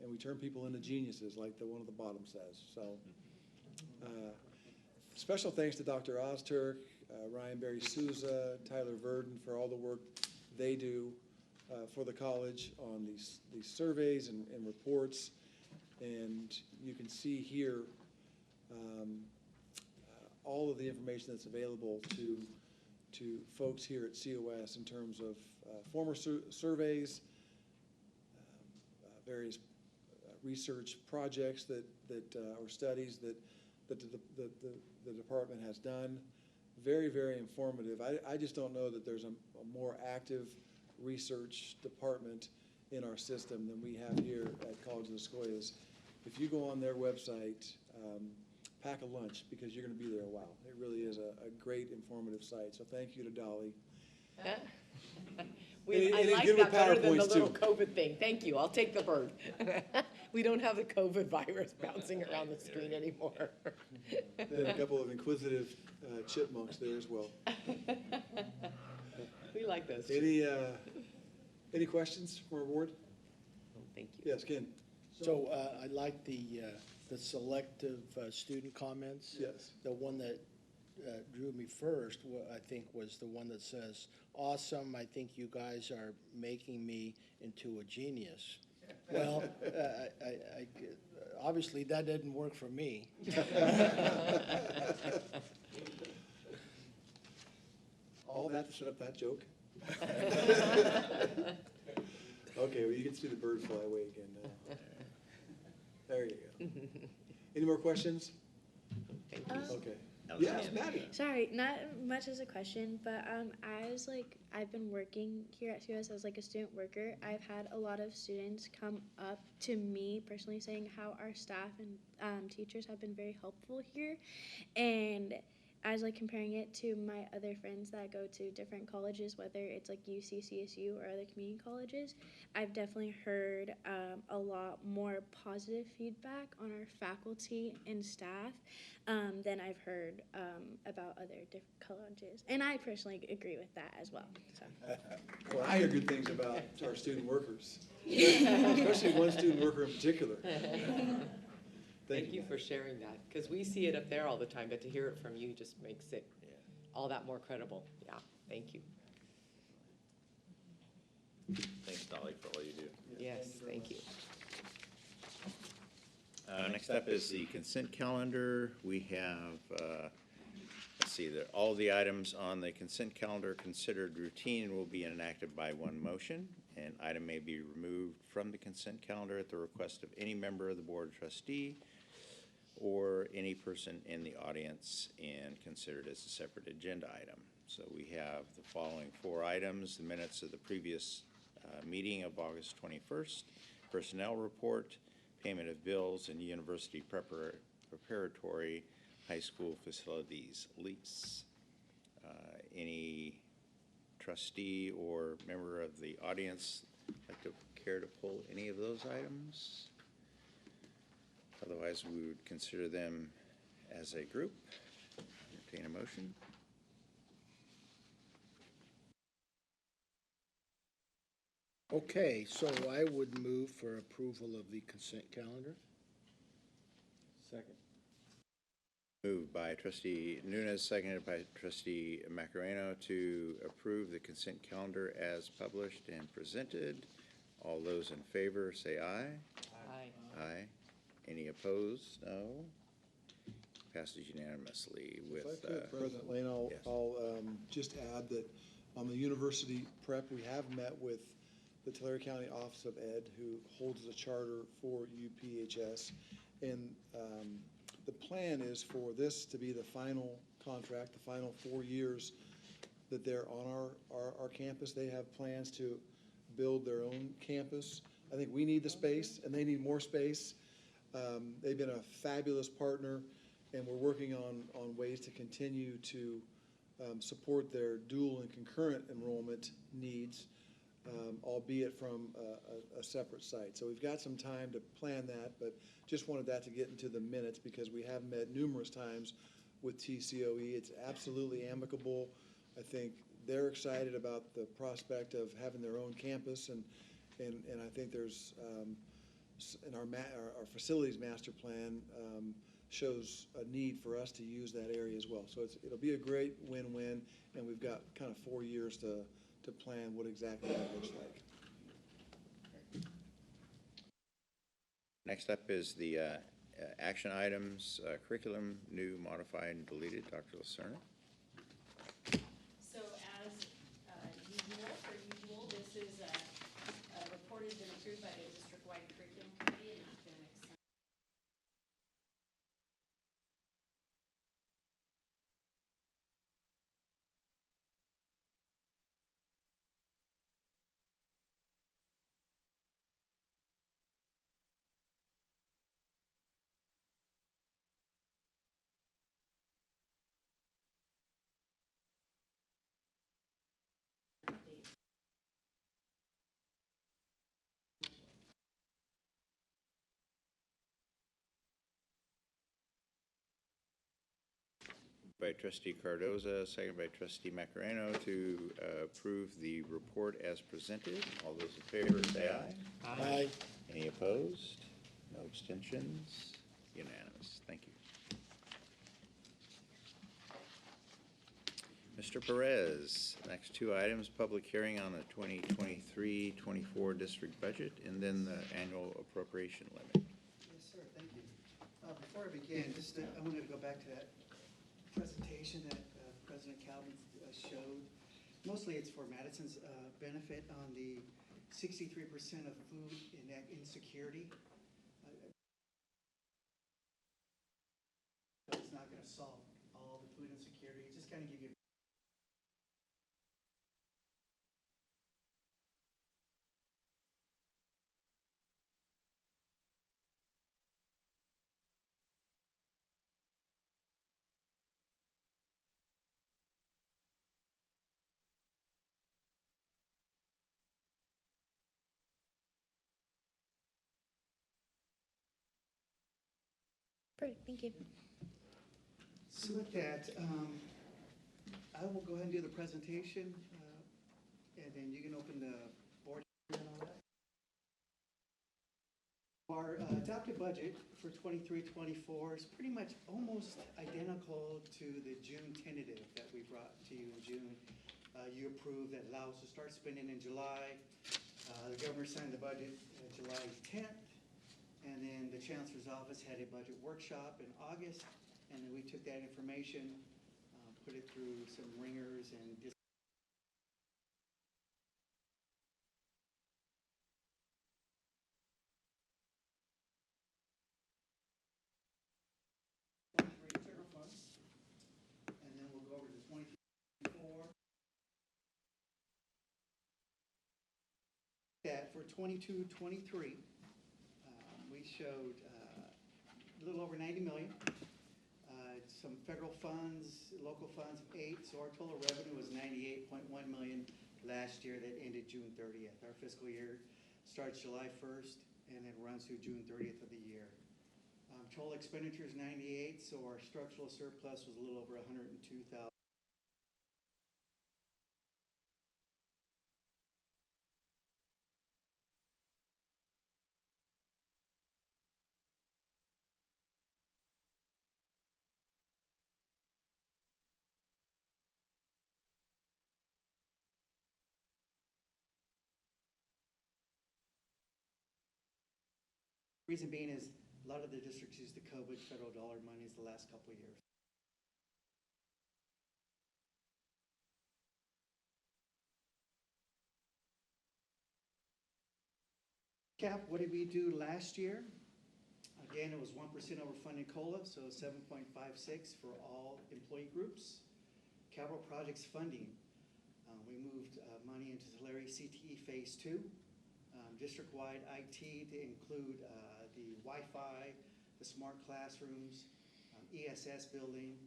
we turn people into geniuses, like the one at the bottom says. So special thanks to Dr. Ozturk, Ryan Berry Souza, Tyler Verdon for all the work they do for the college on these surveys and reports. And you can see here all of the information that's available to folks here at COS in terms of former surveys, various research projects or studies that the department has done. Very, very informative. I just don't know that there's a more active research department in our system than we have here at College of the Sequoias. If you go on their website, pack a lunch, because you're going to be there a while. It really is a great informative site. So thank you to Dolly. I It is like good with that better than the PowerPoints, little too. COVID thing. Thank you. I'll take the bird. We don't have the COVID virus bouncing around the screen anymore. Then a couple of inquisitive chipmunks there as well. We like those. Any questions from our board? Thank you. Yes, Ken. So I like the selective student comments. Yes. The one that drew me first, I think, was the one that says, "Awesome, I think you guys are making me into a genius." Well, obviously that didn't work for me. All that to set up that joke? Okay, well, you can see the bird fly away again now. There you go. Any more questions? Okay. Yes, Maddie. Sorry, not much as a question, but I've been working here at COS as like a student worker. I've had a lot of students come up to me personally saying how our staff and teachers have been very helpful here, and as like comparing it to my other friends that go to different colleges, whether it's like UC, CSU, or other community colleges, I've definitely heard a lot more positive feedback on our faculty and staff than I've heard about other different colleges. And I personally agree with that as well. So. Well, I hear good things about our student workers, especially one student worker in particular. Thank you for sharing that, because we see it up there all the time, but to hear it from you just makes it all that more credible. Yeah, thank you. Thanks, Dolly, for all you do. Yes, thank you. Next up is the consent calendar. We have, let's see, all the items on the consent calendar considered routine will be enacted by one motion. An item may be removed from the consent calendar at the request of any member of the Board of Trustee or any person in the audience and considered as a separate agenda item. So we have the following 4 items: the minutes of the previous meeting of August 21st, personnel report, payment of bills, and university preparatory high school facilities lease. Any trustee or member of the audience like to care to pull any of those items? Otherwise, we would consider them as a group. Entertain a motion. Okay, so I would move for approval of the consent calendar. Second. Moved by trustee Nunes, seconded by trustee Macareno to approve the consent calendar as published and presented. All those in favor say aye. Aye. Aye. Any opposed? No. Passes unanimously with. If I could, President Lane, yes. I'll just add that on the university prep, we have met with the Tulare County Office of Ed, who holds the charter for UPHS. And the plan is for this to be the final contract, the final 4 years that they're on our campus. They have plans to build their own campus. I think we need the space, and they need more space. They've been a fabulous partner, and we're working on ways to continue to support their dual and concurrent enrollment needs, albeit from a separate site. So we've got some time to plan that, but just wanted that to get into the minutes because we have met numerous times with TCOE. It's absolutely amicable. I think they're excited about the prospect of having their own campus, and I think there's in our facilities master plan shows a need for us to use that area as well. So it'll be a great win-win, and we've got kind of 4 years to plan what exactly that looks like. Next up is the action items, curriculum, new, modified, and deleted. Dr. Lacerna. So as usual, this is a report has been approved by the district-wide curriculum committee and it's been extended. By trustee Cardoza, second by trustee Macareno to approve the report as presented. All those in favor say aye. Aye. Any opposed? No abstentions? Unanimous. Thank you. Mr. Perez, next 2 items, public hearing on the 2023-24 district budget and then the annual appropriation limit. Yes, sir, thank you. Before I begin, I wanted to go back to that presentation that President Calvin showed. Mostly it's for Madison's benefit on the 63% of food insecurity. It's not going to solve all the food insecurity. It's just kind of give you Perfect, thank you. So with that, I will go ahead and do the presentation, and then you can open the board and all that. Our adopted budget for 23-24 is pretty much almost identical to the June tentative that we brought to you in June. You approved that allows us to start spending in July. The governor signed the budget July 10th, and then the chancellor's office had a budget workshop in August, and then we took that information, put it through some ringers and general funds, and then we'll go over to 24. That for 22-23, we showed a little over 90 million. Some federal funds, local funds of 8, so our total revenue was 98.1 million last year that ended June 30th. Our fiscal year starts July 1st and it runs through June 30th of the year. Total expenditures 98, so our structural surplus was a little over 102,000. Reason being is a lot of the districts used the COVID federal dollar monies the last couple of years. Cap, what did we do last year? Again, it was 1% over funding COLA, so 7.56 for all employee groups. Capital projects funding, we moved money into Tulare CTE Phase 2. District-wide IT to include the Wi-Fi, the smart classrooms, ESS building,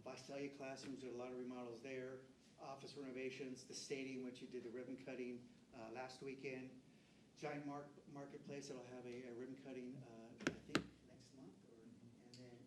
Visalia classrooms, there are a lot of remodels there, office renovations, the stadium, which you did the ribbon cutting last weekend, Giant Marketplace that'll have a ribbon cutting, I think, next month, and then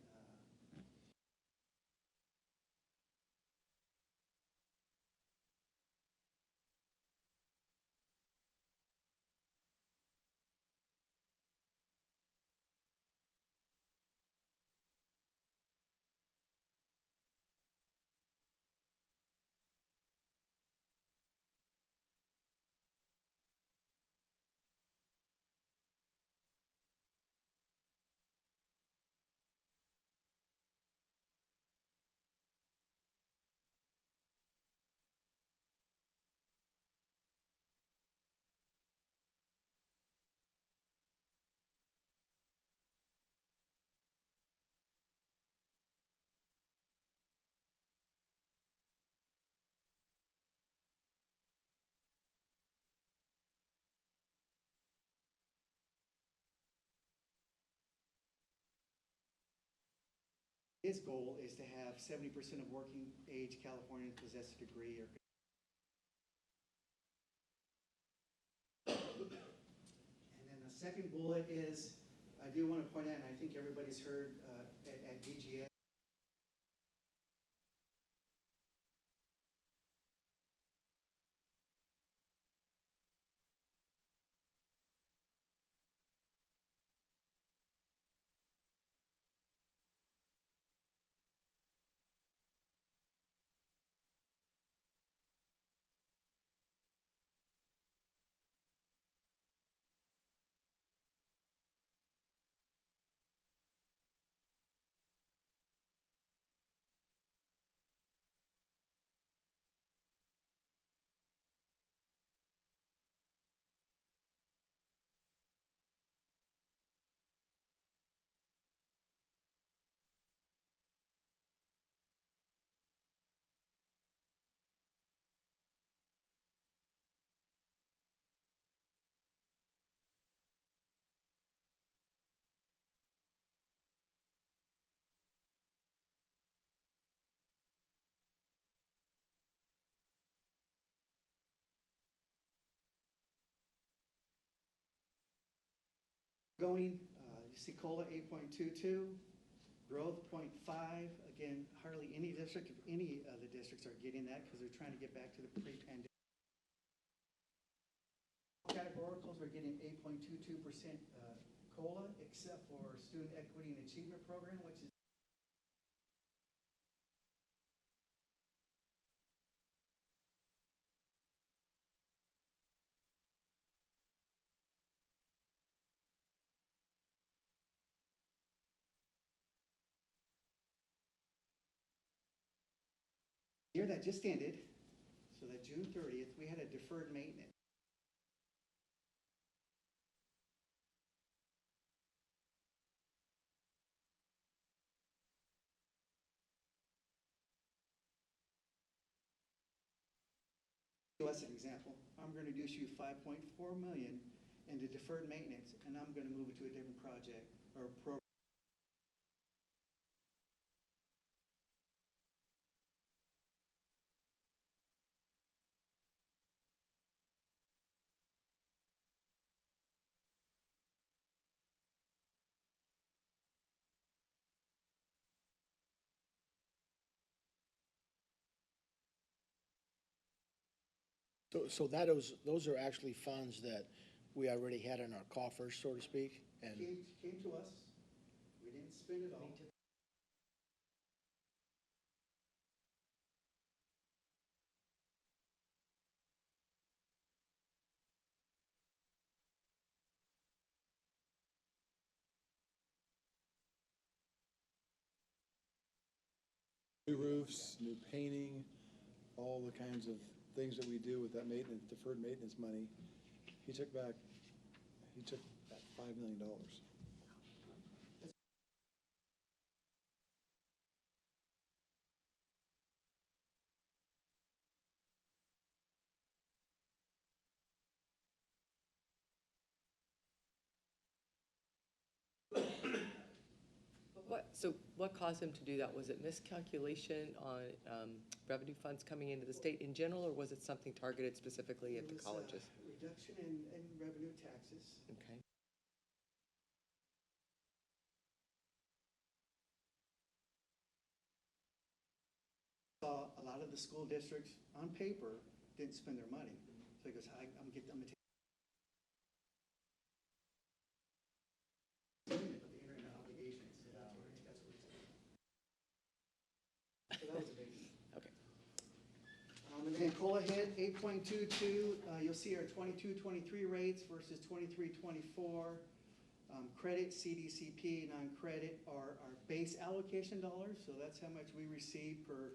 his goal is to have 70% of working age Californians possess a degree or. And then the second bullet is, I do want to point out, and I think everybody's heard at DGS, going, you see COLA 8.22, Growth, 0.5. Again, hardly any district, if any of the districts are getting that because they're trying to get back to the pre-pandemic. Categoricals are getting 8.22% COLA, except for Student Equity and Achievement Program, which is year that just ended, so that June 30th, we had a deferred maintenance. As an example, I'm going to issue 5.4 million into deferred maintenance, and I'm going to move it to a different project or program. So those are actually funds that we already had in our coffers, so to speak, and Came to us. We didn't spend it all. New roofs, new painting, all the kinds of things that we do with that maintenance, deferred maintenance money. He took back $5 million. What caused him to do that? Was it miscalculation on revenue funds coming into the state in general, or was it something targeted specifically at the colleges? Reduction in revenue taxes. Okay. Saw a lot of the school districts on paper didn't spend their money. So he goes, I'm gonna take but the internet obligations. So that's what it's. So that was a big. Okay. And then COLA hit 8.22. You'll see our 22-23 rates versus 23-24. Credit, CDCP, non-credit are our base allocation dollars. So that's how much we receive per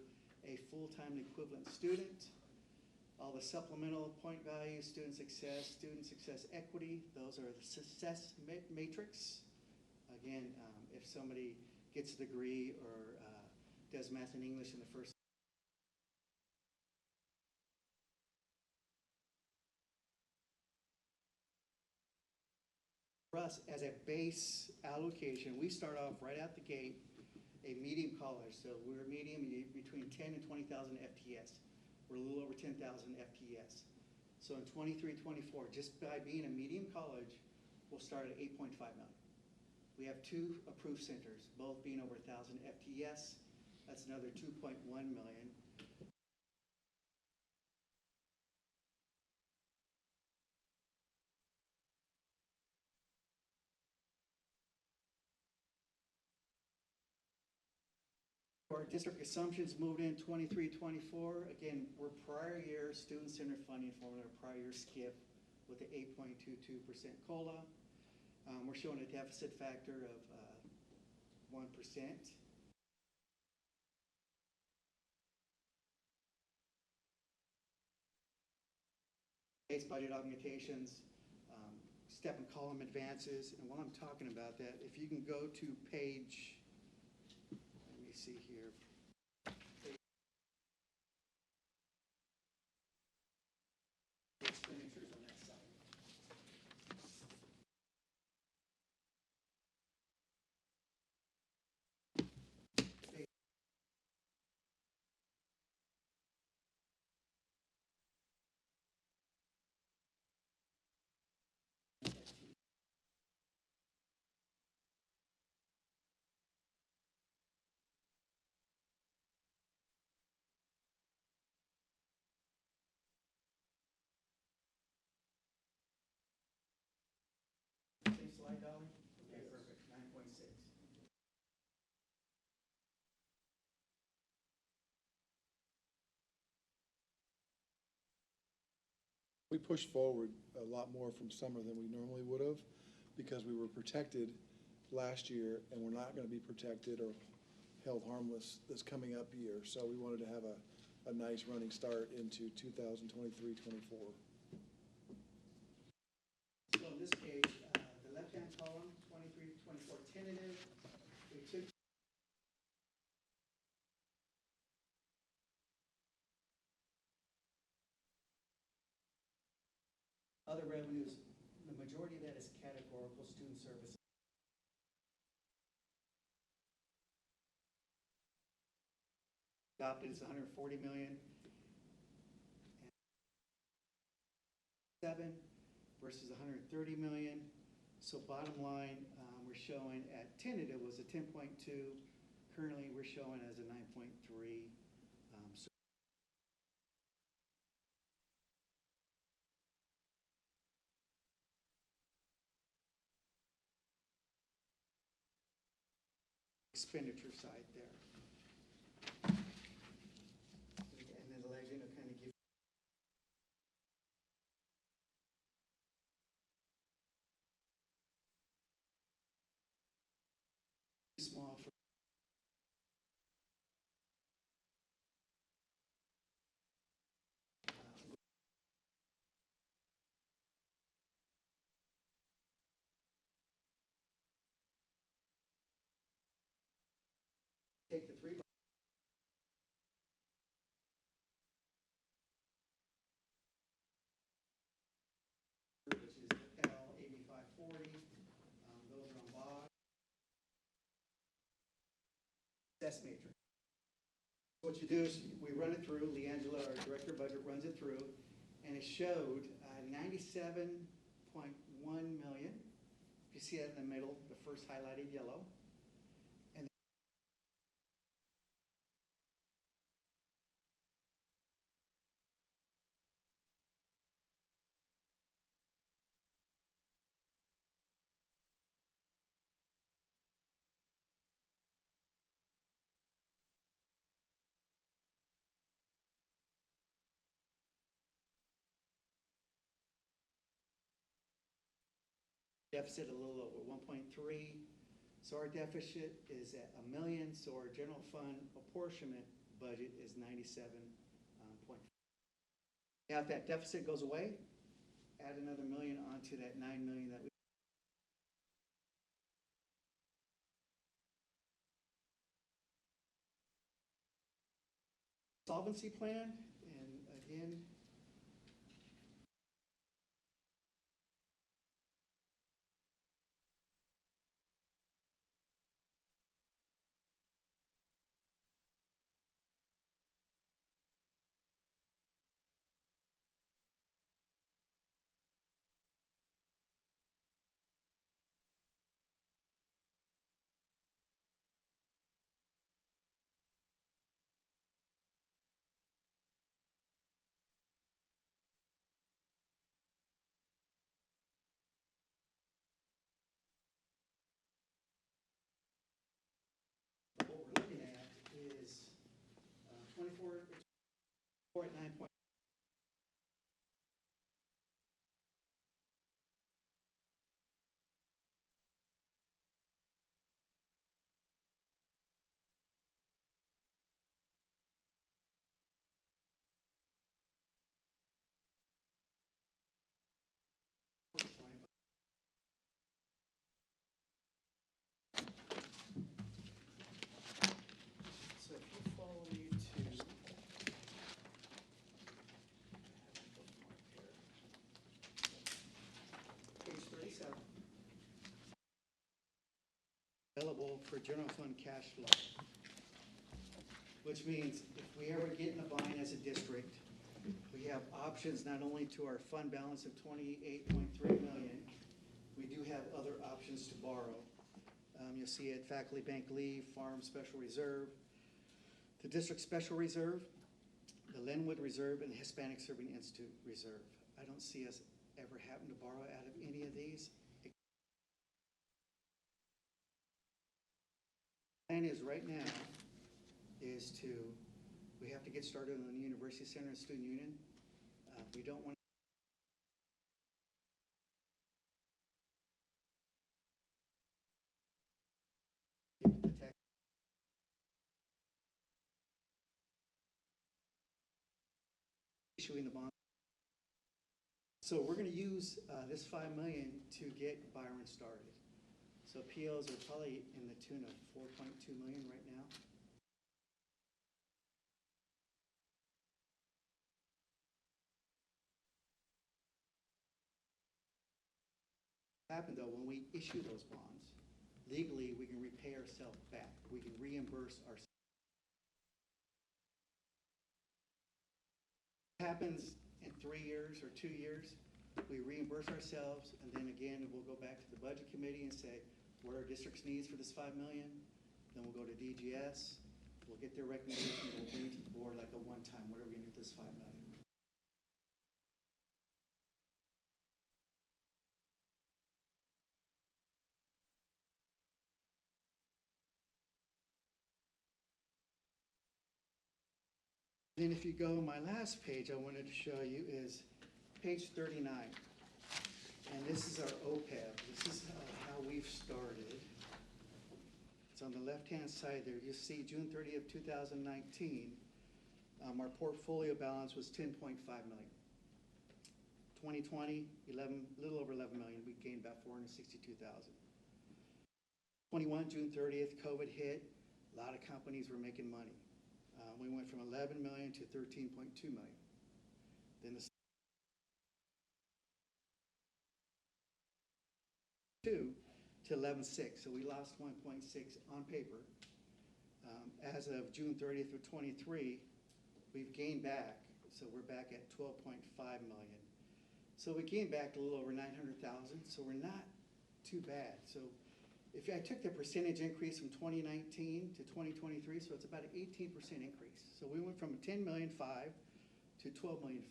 a full-time equivalent student. All the supplemental point values, student success equity, those are the success matrix. Again, if somebody gets a degree or does math and English in the first for us as a base allocation, we start off right out the gate, a medium college. So we're medium between 10 and 20,000 FTS. We're a little over 10,000 FTS. So in 23-24, just by being a medium college, we'll start at 8.5 million. We have 2 approved centers, both being over 1,000 FTS. That's another 2.1 million. Our district assumptions moved in 23-24. Again, we're prior year student center funding formula, prior year skip with the 8.22% COLA. We're showing a deficit factor of 1%. Base budget augmentations, step and column advances, and while I'm talking about that, if you can go to page, let me see here. Expenditures on that side. we pushed forward a lot more from summer than we normally would have because we were protected last year and we're not going to be protected or held harmless this coming up year. So we wanted to have a nice running start into 2023-24. So on this page, the left-hand column, 23-24 tentative, we took other revenues, the majority of that is categorical student services. Adopted is 140 million. And 7 versus 130 million. So bottom line, we're showing at tentative was a 10.2. Currently, we're showing as a 9.3. So expenditure side there. And then the legend will kind of give small for take the 3 which is L 8540. Those are on BOG. Test matrix. What you do is we run it through. Leangela, our director of budget, runs it through, and it showed 97.1 million. If you see that in the middle, the first highlighted yellow. And deficit a little over 1.3. So our deficit is at $1 million. So our general fund apportionment budget is 97. Now, if that deficit goes away, add another $1 million onto that $9 million that we. Solvency plan, and again, what we're looking at is 24 at 9. So if you follow me to page 37, available for general fund cash flow, which means if we ever get in a bind as a district, we have options not only to our fund balance of 28.3 million, we do have other options to borrow. You'll see it, faculty bank leave, farm special reserve, the district special reserve, the Linwood Reserve, and the Hispanic Serving Institute Reserve. I don't see us ever having to borrow out of any of these. The plan is right now is to, we have to get started on the University Center and Student Union. We don't want issuing the bond. So we're gonna use this $5 million to get Byron started. So POs are probably in the tune of $4.2 million right now. Happen though, when we issue those bonds, legally, we can repay ourselves back. We can reimburse ourselves. Happens in 3 years or 2 years, we reimburse ourselves, and then again, we'll go back to the budget committee and say, what our district's needs for this $5 million? Then we'll go to DGS, we'll get their recommendation, and we'll bring it to the board like a one-time, what are we gonna do with this $5 million? Then if you go, my last page I wanted to show you is page 39. And this is our OPEB. This is how we've started. It's on the left-hand side there. You see June 30th, 2019, our portfolio balance was 10.5 million. 2020, a little over 11 million. We gained about 462,000. 21, June 30th, COVID hit. A lot of companies were making money. We went from 11 million to 13.2 million. Then the 2 to 11.6, so we lost 1.6 on paper. As of June 30th of 23, we've gained back, so we're back at 12.5 million. So we gained back a little over 900,000, so we're not too bad. So if I took the percentage increase from 2019 to 2023, so it's about an 18% increase. So we went from 10.5 million to 12.5 million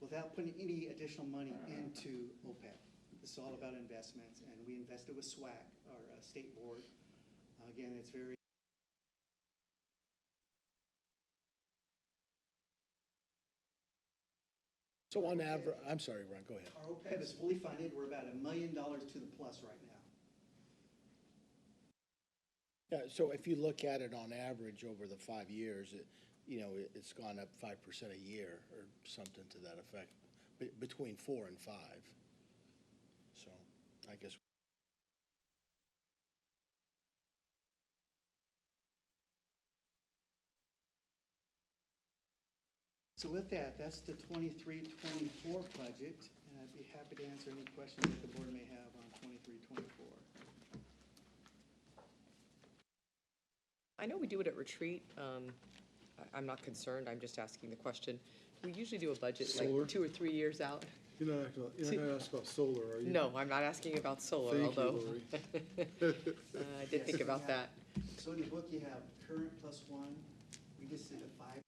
without putting any additional money into OPEB. It's all about investments, and we invested with SWAC, our state board. Again, it's very So on average, I'm sorry, Ron, go ahead. Our OPEB is fully funded. We're about $1 million to the plus right now. Yeah, so if you look at it on average over the 5 years, it's gone up 5% a year or something to that effect, between 4 and 5. So I guess. So with that, that's the 23-24 budget, and I'd be happy to answer any questions that the board may have on 23-24. I know we do it at retreat. I'm not concerned, I'm just asking the question. We usually do a budget Solar? like 2 or 3 years out. You're not gonna ask about solar, are you? No, I'm not asking about solar, Thank you, although Lori. I did think about that. So in the book, you have current plus 1. We just did a 5.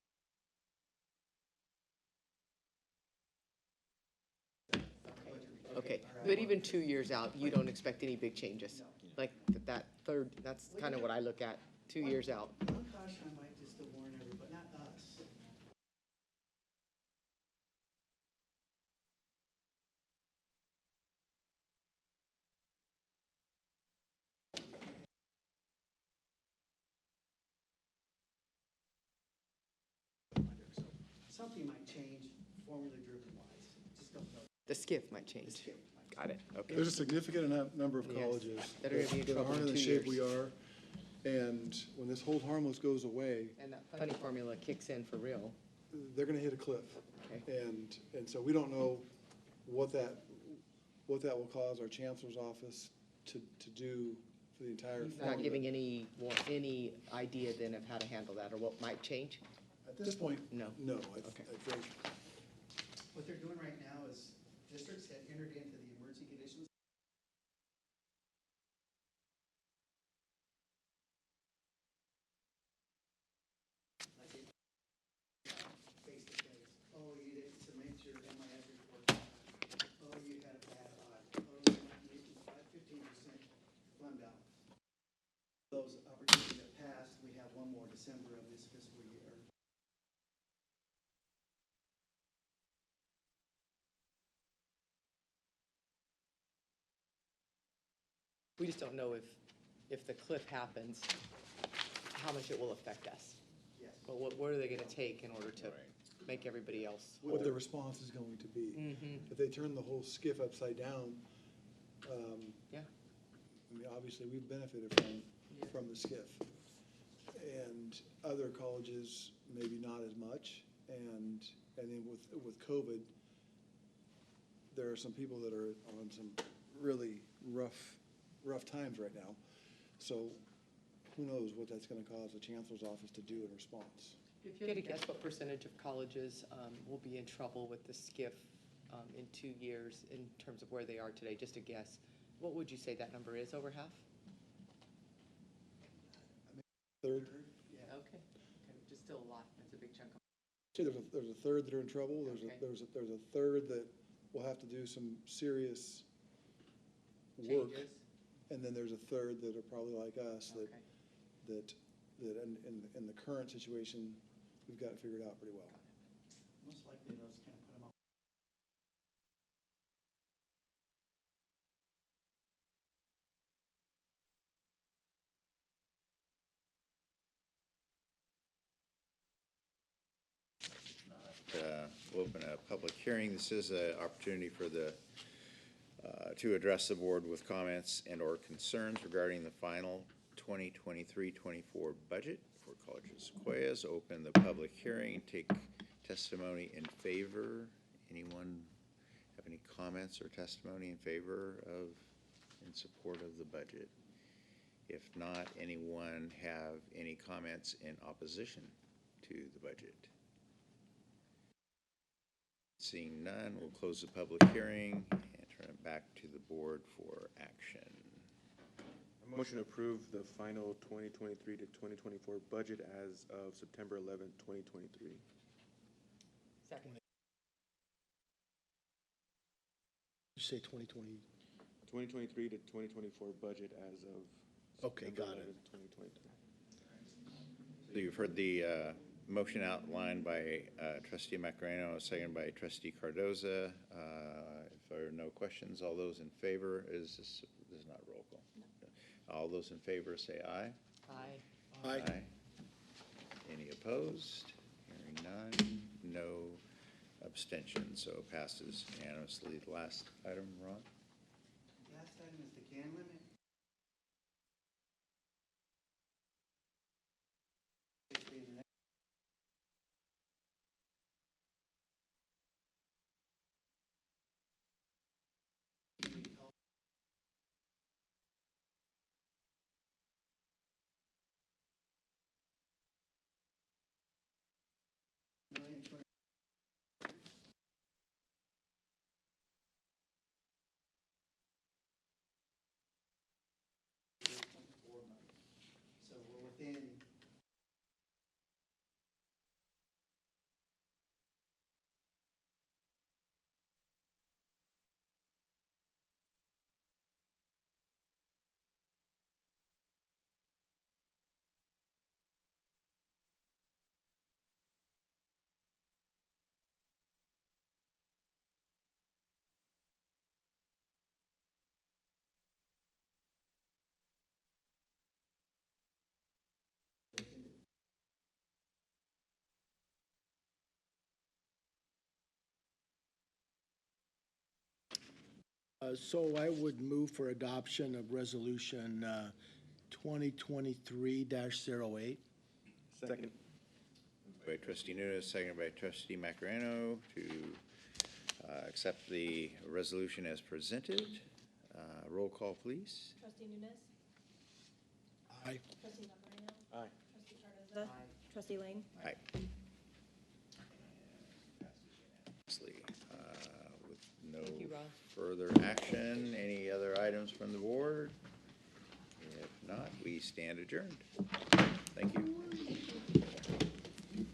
Okay, but even 2 years out, you don't expect any big changes? Like that third, that's kind of what I look at, 2 years out. One caution I might just to warn everybody, not us. Something might change formula-driven wise. Just don't know. The skiff might change. Got it, okay. There's a significant number of Yes, colleges that are gonna be in trouble aren't in in the 2 shape years. we are. And when this hold harmless goes away, And that funding formula kicks in for real. they're gonna hit a cliff. Okay. And so we don't know what that will cause our chancellor's office to do for the entire Not formula. giving any idea then of how to handle that or what might change? At this point, No. no, Okay. I think. What they're doing right now is districts have entered into the emergency conditions. Like face to face. Oh, you didn't submit your MIS report. Oh, you had a bad audit. Oh, you might need 15% fund balance. Those opportunities that passed, we have one more December of this fiscal year. We just don't know if the cliff happens, how much it will affect us. Yes. But what are they gonna take in order to make everybody else what whole. the response is going to be. Mhm. If they turn the whole skiff upside down, Yeah. I mean, obviously, we've benefited from the skiff. And other colleges, maybe not as much. And then with COVID, there are some people that are on some really rough times right now. So who knows what that's gonna cause the chancellor's office to do in response. If you had to guess what percentage of colleges will be in trouble with the SCIF in 2 years in terms of where they are today, just a guess, what would you say that number is, over half? Third, Okay, just still a lot, that's a big chunk of. say there's a third that are in trouble, there's Okay. a third that will have to do some serious work. Changes? And then there's a third that are probably like us, Okay. that in the current situation, we've got it figured out pretty well. Most likely those can't put them up. We'll open a public hearing. This is an opportunity for to address the board with comments and/or concerns regarding the final 2023-24 budget for colleges. COS, open the public hearing and take testimony in favor. Anyone have any comments or testimony in favor of, in support of the budget? If not, anyone have any comments in opposition to the budget? Seeing none, we'll close the public hearing and turn it back to the board for action. Motion to approve the final 2023 to 2024 budget as of September 11th, 2023. Second. You say 2020, 2023 to 2024 budget as of Okay, September got it. 11th, 2023. So you've heard the motion outlined by trustee Macareno, seconded by trustee Cardoza. If there are no questions, all those in favor, this is not roll call. All those in favor say aye. Aye. Aye. Any opposed? Hearing none, no abstentions, so it passes unanimously. The last item, Ron? Last item is the can limit. Basically, the next so we're within. So I would move for adoption of resolution 2023-08. Second. By trustee Nunes, seconded by trustee Macareno to accept the resolution as presented. Roll call, please. Trustee Nunes? Aye. Trustee Macareno? Aye. Trustee Cardoza? Trustee Lane? Aye. Lastly, with no Thank you, Ron. further action, any other items from the board? If not, we stand adjourned. Thank you.